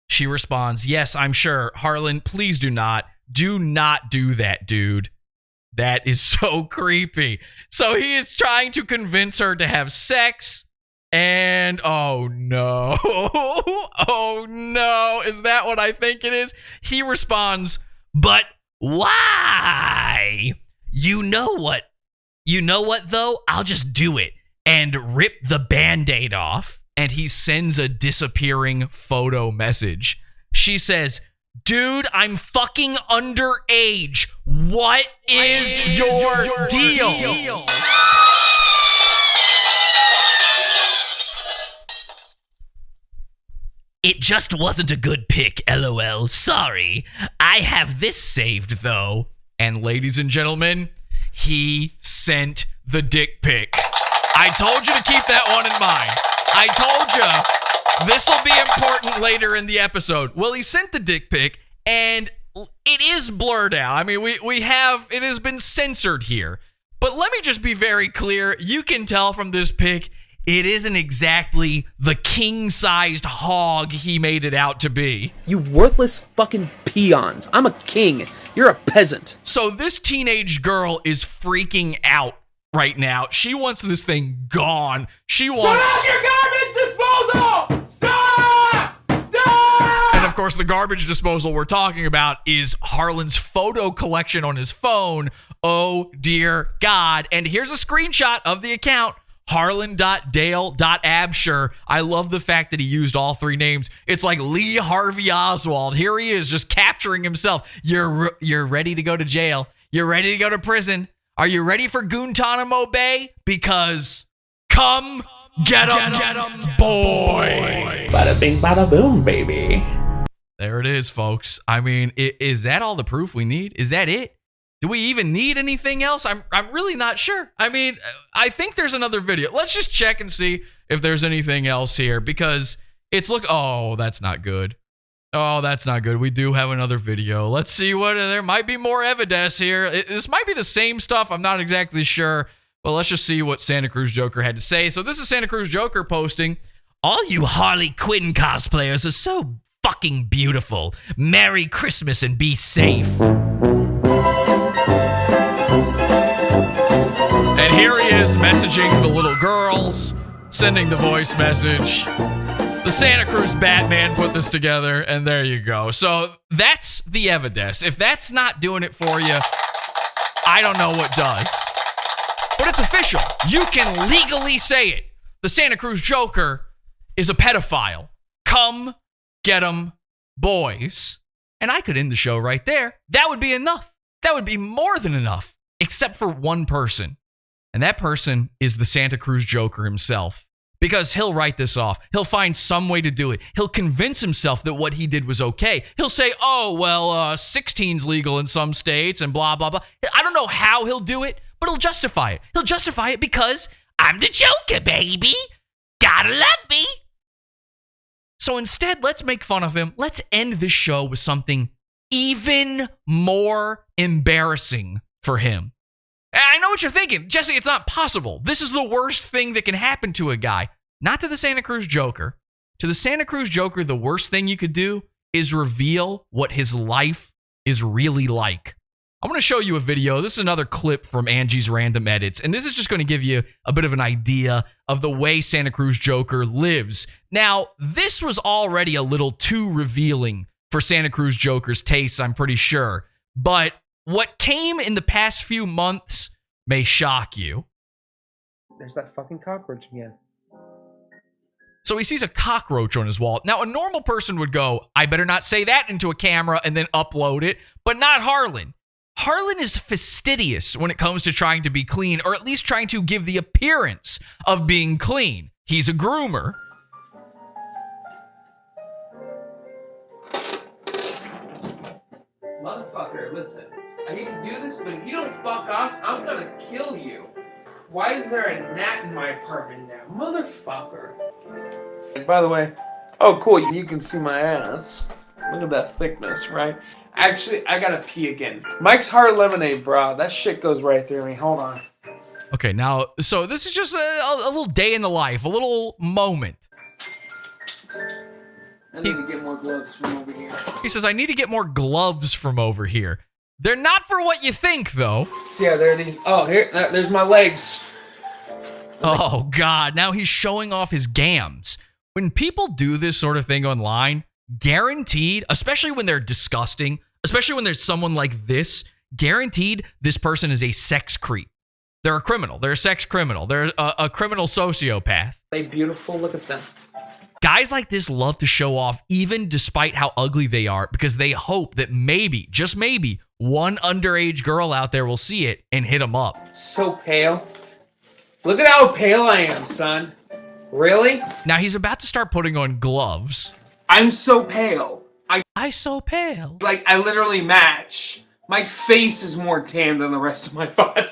She responds, yes, I'm sure. Harlan, please do not. Do not do that, dude. That is so creepy. So he is trying to convince her to have sex. And oh no. Oh no. Is that what I think it is? He responds, but why? You know what? Though? I'll just do it and rip the Band-Aid off. And he sends a disappearing photo message. She says, dude, I'm fucking underage. What is your deal? It just wasn't a good pick, LOL. Sorry. I have this saved, though. And ladies and gentlemen, he sent the dick pic. I told you to keep that one in mind. I told you this will be important later in the episode. Well, he sent the dick pic, and it is blurred out. I mean, it has been censored here. But let me just be very clear. You can tell from this pic, it isn't exactly the king-sized hog he made it out to be. You worthless fucking peons. I'm a king. You're a peasant. So this teenage girl is freaking out right now. She wants this thing gone. She wants... Stop your garbage disposal! Stop! Stop! And of course, the garbage disposal we're talking about is Harlan's photo collection on his phone. Oh, dear God. And here's a screenshot of the account. Harlan.Dale.Absher. I love the fact that he used all three names. It's like Lee Harvey Oswald. Here he is just capturing himself. You're ready to go to jail. You're ready to go to prison. Are you ready for Guantanamo Bay? Because come get 'em, boy. Bada bing, bada boom, baby. There it is, folks. I mean, is that all the proof we need? Is that it? Do we even need anything else? I'm really not sure. I mean, I think there's another video. Let's just check and see if there's anything else here, because it's oh, that's not good. Oh, that's not good. We do have another video. Let's see what there might be more evidence here. This might be the same stuff. I'm not exactly sure, but let's just see what Santa Cruz Joker had to say. So this is Santa Cruz Joker posting, "All you Harley Quinn cosplayers are so fucking beautiful. Merry Christmas and be safe." And here he is messaging the little girls, sending the voice message. The Santa Cruz Batman put this together, and there you go. So that's the evidence. If that's not doing it for you, I don't know what does. But it's official. You can legally say it. The Santa Cruz Joker is a pedophile. Come get 'em, boys. And I could end the show right there. That would be enough. That would be more than enough, except for one person. And that person is the Santa Cruz Joker himself. Because he'll write this off. He'll find some way to do it. He'll convince himself that what he did was okay. He'll say, oh, well, 16's legal in some states and blah, blah, blah. I don't know how he'll do it, but he'll justify it. He'll justify it because I'm the Joker, baby. Gotta love me. So instead, let's make fun of him. Let's end this show with something even more embarrassing for him. And I know what you're thinking. Jesse, it's not possible. This is the worst thing that can happen to a guy. Not to the Santa Cruz Joker. To the Santa Cruz Joker, the worst thing you could do is reveal what his life is really like. I'm going to show you a video. This is another clip from Angie's Random Edits, and this is just going to give you a bit of an idea of the way Santa Cruz Joker lives. Now, this was already a little too revealing for Santa Cruz Joker's tastes, I'm pretty sure. But what came in the past few months may shock you. There's that fucking cockroach again. So he sees a cockroach on his wall. Now, a normal person would go, I better not say that into a camera and then upload it, but not Harlan. Harlan is fastidious when it comes to trying to be clean, or at least trying to give the appearance of being clean. He's a groomer. Motherfucker, listen. I hate to do this, but if you don't fuck off, I'm gonna kill you. Why is there a gnat in my apartment now? Motherfucker. And by the way, oh cool, you can see my ass. Look at that thickness, right? Actually, I gotta pee again. Mike's Hard Lemonade, bro. That shit goes right through me. Hold on. Okay, now, so this is just a little day in the life, a little moment. I need to get more gloves from over here. He says, I need to get more gloves from over here. They're not for what you think, though. So yeah, there are these. Oh, here, there's my legs. Oh, God. Now he's showing off his gams. When people do this sort of thing online, guaranteed, especially when they're disgusting, especially when there's someone like this, guaranteed this person is a sex creep. They're a criminal. They're a sex criminal. They're a criminal sociopath. They beautiful. Look at them. Guys like this love to show off even despite how ugly they are, because they hope that maybe, just maybe, one underage girl out there will see it and hit them up. So pale. Look at how pale I am, son. Really? Now he's about to start putting on gloves. I'm so pale. I so pale. Like, I literally match. My face is more tan than the rest of my body.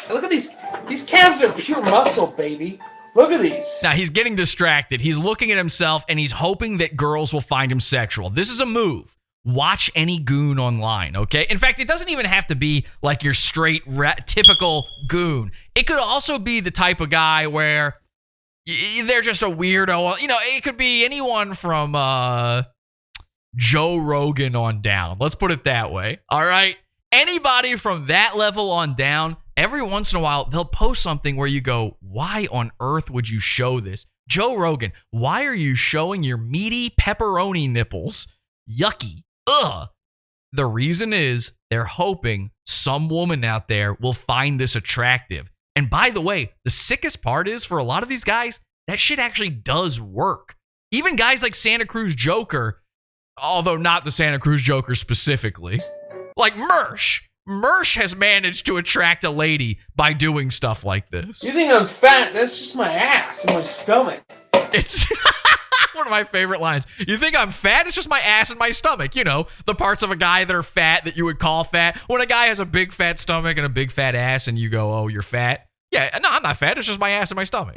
Look at these. These calves are pure muscle, baby. Look at these. Now, he's getting distracted. He's looking at himself, and he's hoping that girls will find him sexual. This is a move. watch any goon online, okay? In fact, it doesn't even have to be like your straight, typical goon. It could also be the type of guy where they're just a weirdo. You know, it could be anyone from Joe Rogan on down. Let's put it that way, all right? Anybody from that level on down, every once in a while, they'll post something where you go, why on earth would you show this? Joe Rogan, why are you showing your meaty pepperoni nipples? Yucky. Ugh. The reason is they're hoping some woman out there will find this attractive. And by the way, the sickest part is for a lot of these guys, that shit actually does work. Even guys like Santa Cruz Joker, although not the Santa Cruz Joker specifically, like Mersh. Mersh has managed to attract a lady by doing stuff like this. You think I'm fat? That's just my ass and my stomach. It's one of my favorite lines. You think I'm fat? It's just my ass and my stomach. You know, the parts of a guy that are fat that you would call fat. When a guy has a big fat stomach and a big fat ass and you go, oh, you're fat. Yeah, no, I'm not fat. It's just my ass and my stomach.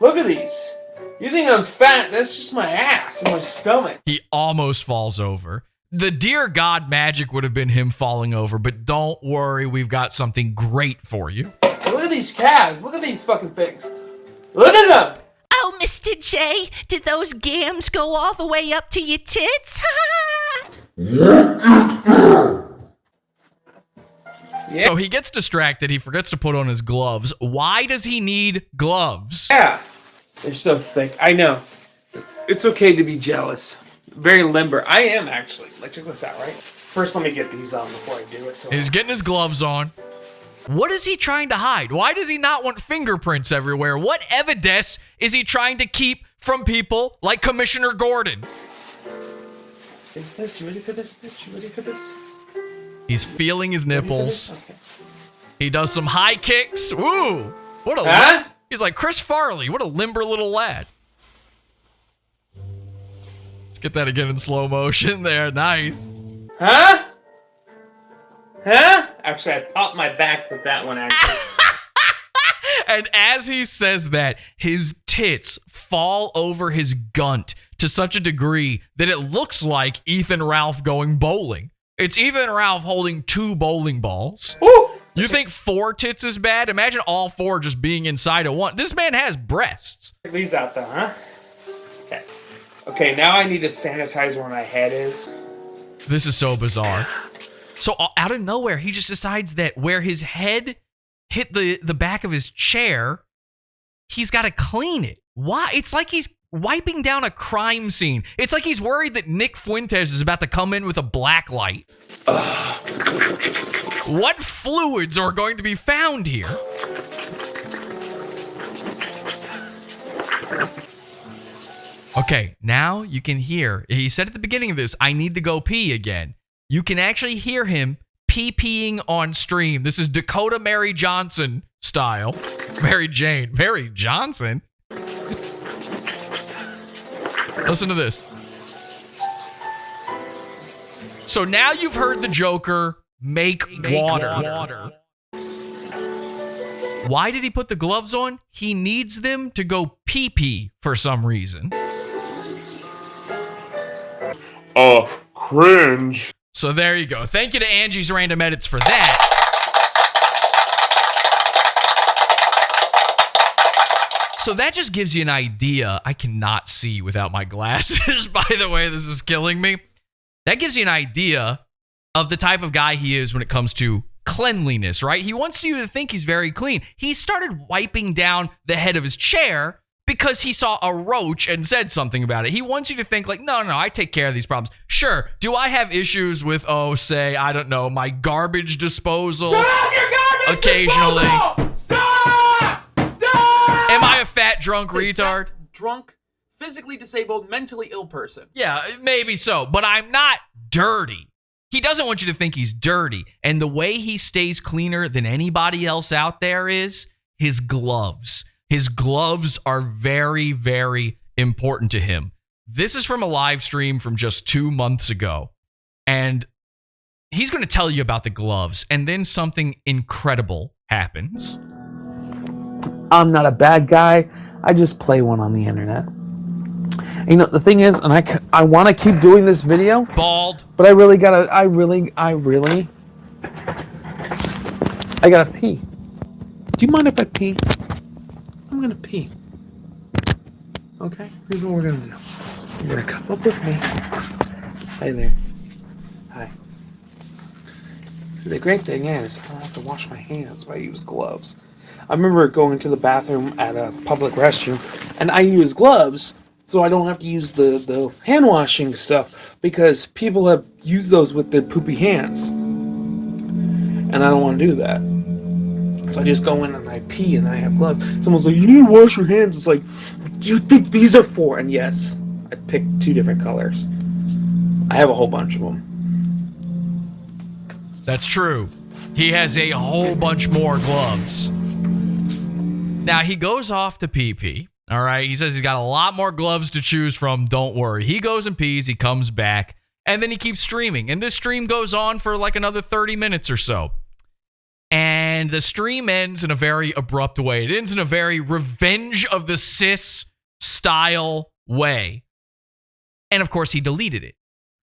Look at these. You think I'm fat? That's just my ass and my stomach. He almost falls over. The dear God magic would have been him falling over, but don't worry, we've got something great for you. Look at these calves. Look at these fucking things. Look at them. Oh, Mr. J, did those gams go all the way up to your tits? Yeah. So he gets distracted. He forgets to put on his gloves. Why does he need gloves? Yeah. They're so thick. I know. It's okay to be jealous. Very limber. I am, actually. Like, check this out, right? First, let me get these on before I do it. So he's getting his gloves on. What is he trying to hide? Why does he not want fingerprints everywhere? What evidence is he trying to keep from people like Commissioner Gordon? You ready for this, bitch? You ready for this? He's feeling his nipples. Okay. He does some high kicks. Ooh, what a... Huh? He's like Chris Farley. What a limber little lad. Let's get that again in slow motion there. Nice. Huh? Huh? Actually, I popped my back with that one, actually. And as he says that, his tits fall over his gunt to such a degree that it looks like Ethan Ralph going bowling. It's Ethan Ralph holding 2 bowling balls. Ooh. You think 4 tits is bad? Imagine all 4 just being inside of one. This man has breasts. Check these out, though, huh? Okay. Okay, now I need to sanitize where my head is. This is so bizarre. So out of nowhere, he just decides that where his head hit the back of his chair, he's got to clean it. Why? It's like he's wiping down a crime scene. It's like he's worried that Nick Fuentes is about to come in with a black light. What fluids are going to be found here? Okay, now you can hear. He said at the beginning of this, I need to go pee again. You can actually hear him pee-peeing on stream. This is Dakota Mary Johnson style. Mary Jane. Mary Johnson? Listen to this. So now you've heard the Joker make water. Why did he put the gloves on? He needs them to go pee-pee for some reason. Cringe. So there you go. Thank you to Angie's Random Edits for that. So that just gives you an idea. I cannot see without my glasses, by the way. This is killing me. That gives you an idea of the type of guy he is when it comes to cleanliness, right? He wants you to think he's very clean. He started wiping down the head of his chair because he saw a roach and said something about it. He wants you to think like, no, I take care of these problems. Sure, do I have issues with, say, I don't know, my garbage disposal? Shut up, your garbage occasionally. Disposal! Stop! Am I a fat drunk retard? Drunk, physically disabled, mentally ill person. Yeah, maybe so, but I'm not dirty. He doesn't want you to think he's dirty. And the way he stays cleaner than anybody else out there is his gloves. His gloves are very, very important to him. This is from a live stream from just 2 months ago. And he's going to tell you about the gloves. And then something incredible happens. I'm not a bad guy. I just play one on the internet. You know, the thing is, and I want to keep doing this video. Bald. But I really gotta, I gotta pee. Do you mind if I pee? I'm gonna pee. Okay, here's what we're gonna do. You're gonna come up with me. Hi there. Hi. See, the great thing is, I don't have to wash my hands, but I use gloves. I remember going to the bathroom at a public restroom, and I use gloves, so I don't have to use the hand washing stuff, because people have used those with their poopy hands. And I don't want to do that. So I just go in and I pee, and then I have gloves. Someone's like, you need to wash your hands. It's like, what do you think these are for? And yes, I picked 2 different colors. I have a whole bunch of them. That's true. He has a whole bunch more gloves. Now, he goes off to pee. All right? He says he's got a lot more gloves to choose from. Don't worry. He goes and pees. He comes back. And then he keeps streaming. And this stream goes on for like another 30 minutes or so. And the stream ends in a very abrupt way. It ends in a very Revenge of the Cis style way. And of course, he deleted it.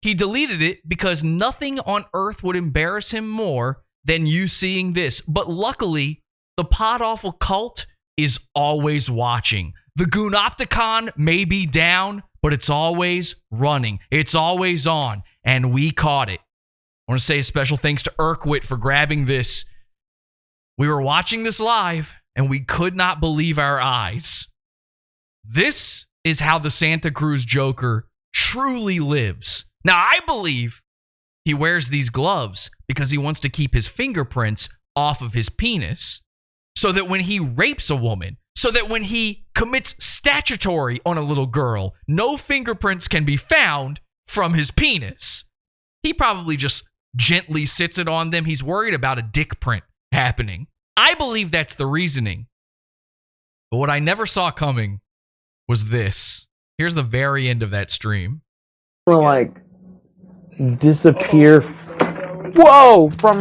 He deleted it because nothing on earth would embarrass him more than you seeing this. But luckily, the Pod Awful cult is always watching. The Goonopticon may be down, but it's always running. It's always on. And we caught it. I want to say a special thanks to Urquit for grabbing this. We were watching this live, and we could not believe our eyes. This is how the Santa Cruz Joker truly lives. Now, I believe he wears these gloves because he wants to keep his fingerprints off of his penis so that when he rapes a woman, so that when he commits statutory on a little girl, no fingerprints can be found from his penis. He probably just gently sits it on them. He's worried about a dick print happening. I believe that's the reasoning. But what I never saw coming was this. Here's the very end of that stream. Like, disappear from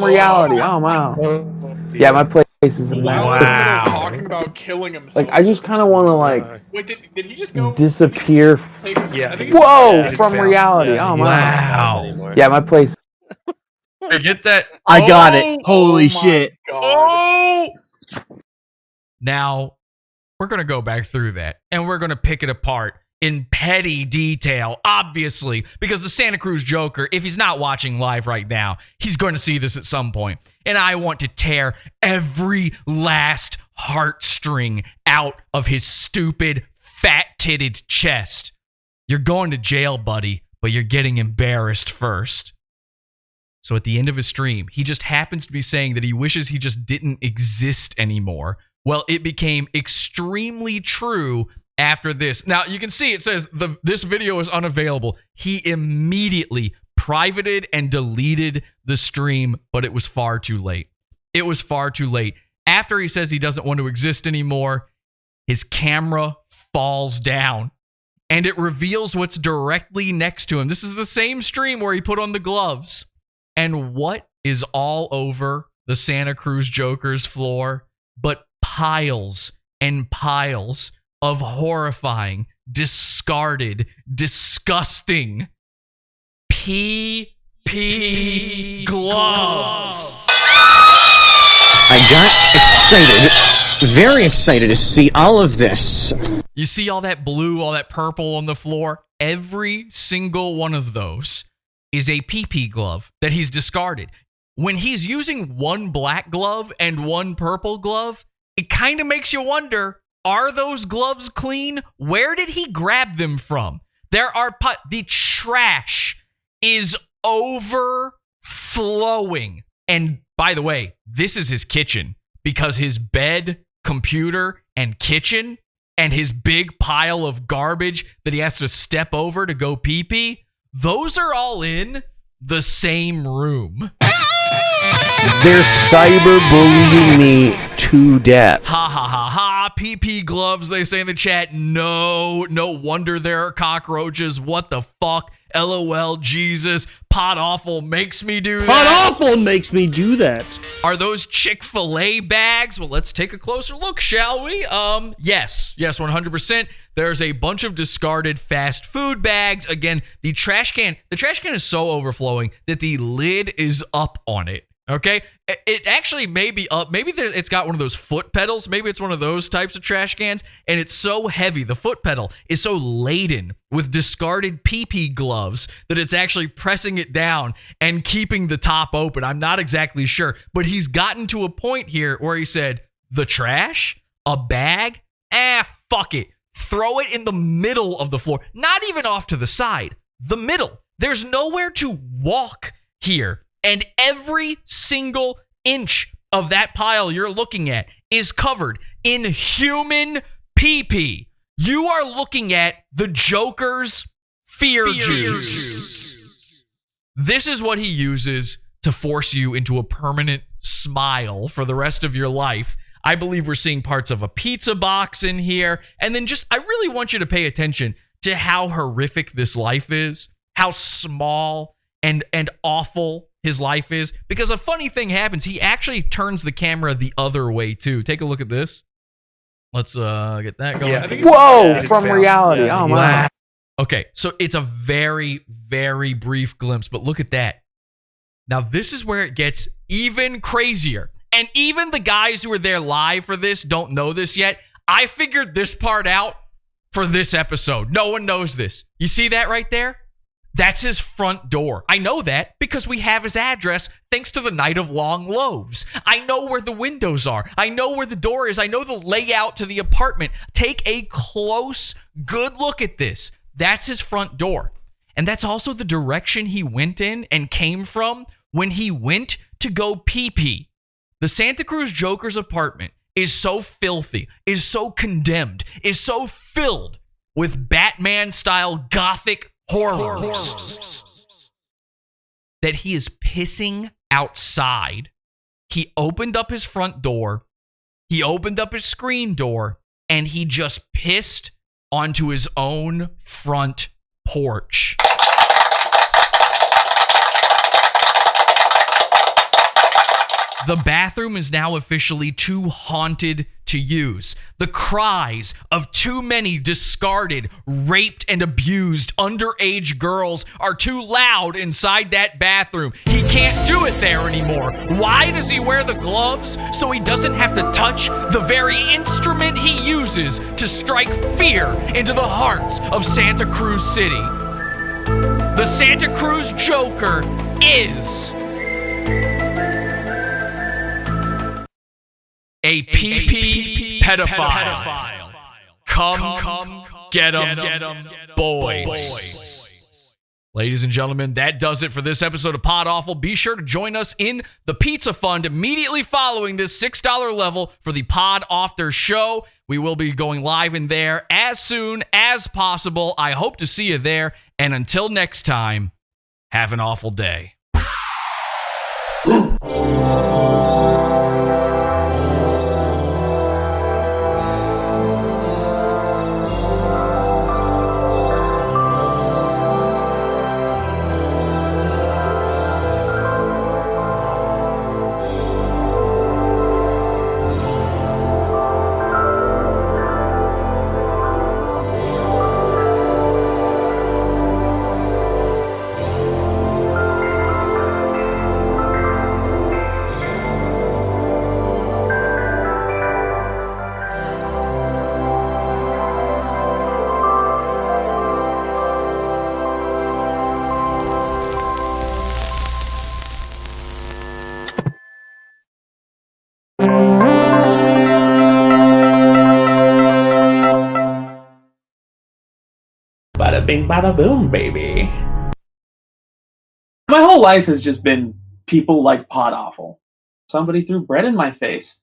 reality. Oh, wow. Yeah, my place is a mess. Wow. Talking about killing himself. Like, I just kind of want to, like, wait, did he just go disappear from reality. Oh, wow. Yeah, my place. Get that. I got it. Holy shit. Oh! Now, we're going to go back through that, and we're going to pick it apart in petty detail, obviously, because the Santa Cruz Joker, if he's not watching live right now, he's going to see this at some point. And I want to tear every last heartstring out of his stupid, fat-titted chest. You're going to jail, buddy, but you're getting embarrassed first. So at the end of his stream, he just happens to be saying that he wishes he just didn't exist anymore. Well, it became extremely true after this. Now, you can see it says this video is unavailable. He immediately privated and deleted the stream, but it was far too late. It was far too late. After he says he doesn't want to exist anymore, his camera falls down, and it reveals what's directly next to him. This is the same stream where he put on the gloves. And what is all over the Santa Cruz Joker's floor but piles and piles of horrifying, discarded, disgusting PP gloves. I got excited, very excited to see all of this. You see all that blue, all that purple on the floor? Every single one of those is a PP glove that he's discarded. When he's using one black glove and one purple glove, it kind of makes you wonder, are those gloves clean? Where did he grab them from? The trash is overflowing. And by the way, this is his kitchen, because his bed, computer, and kitchen, and his big pile of garbage that he has to step over to go pee-pee, those are all in the same room. They're cyberbullying me to death. Ha ha ha ha. PP gloves, they say in the chat. No wonder there are cockroaches. What the fuck? LOL, Jesus, Pod Awful makes me do that. Pod Awful makes me do that. Are those Chick-fil-A bags? Well, let's take a closer look, shall we? Yes, 100%. There's a bunch of discarded fast food bags. Again, the trash can is so overflowing that the lid is up on it. Okay, it actually may be up. Maybe it's got one of those foot pedals. Maybe it's one of those types of trash cans, and it's so heavy. The foot pedal is so laden with discarded pee-pee gloves that it's actually pressing it down and keeping the top open. I'm not exactly sure, but he's gotten to a point here where he said, the trash? A bag? Fuck it. Throw it in the middle of the floor. Not even off to the side. The middle. There's nowhere to walk here. And every single inch of that pile you're looking at is covered in human pee-pee. You are looking at the Joker's fear juice. This is what he uses to force you into a permanent smile for the rest of your life. I believe we're seeing parts of a pizza box in here. And then I really want you to pay attention to how horrific this life is, how small and awful his life is, because a funny thing happens. He actually turns the camera the other way too. Take a look at this. Let's get that going. Yeah, whoa, from reality. Oh my. Okay, so it's a very, very brief glimpse, but look at that. Now this is where it gets even crazier. And even the guys who are there live for this don't know this yet. I figured this part out for this episode. No one knows this. You see that right there? That's his front door. I know that because we have his address thanks to the Night of Long Loaves. I know where the windows are. I know where the door is. I know the layout to the apartment. Take a close, good look at this. That's his front door. And that's also the direction he went in and came from when he went to go pee-pee. The Santa Cruz Joker's apartment is so filthy, is so condemned, is so filled with Batman-style gothic horrors that he is pissing outside. He opened up his front door, he opened up his screen door, and he just pissed onto his own front porch. The bathroom is now officially too haunted to use. The cries of too many discarded, raped, and abused underage girls are too loud inside that bathroom. He can't do it there anymore. Why does he wear the gloves? So he doesn't have to touch the very instrument he uses to strike fear into the hearts of Santa Cruz City. The Santa Cruz Joker is a PP pedophile. Come get him, boys. Ladies and gentlemen, that does it for this episode of Pod Awful. Be sure to join us in the Pizza Fund immediately following this $6 level for the Pod After show. We will be going live in there as soon as possible. I hope to see you there. And until next time, have an awful day. Bada bing, bada boom, baby. My whole life has just been people like Pod Awful. Somebody threw bread in my face.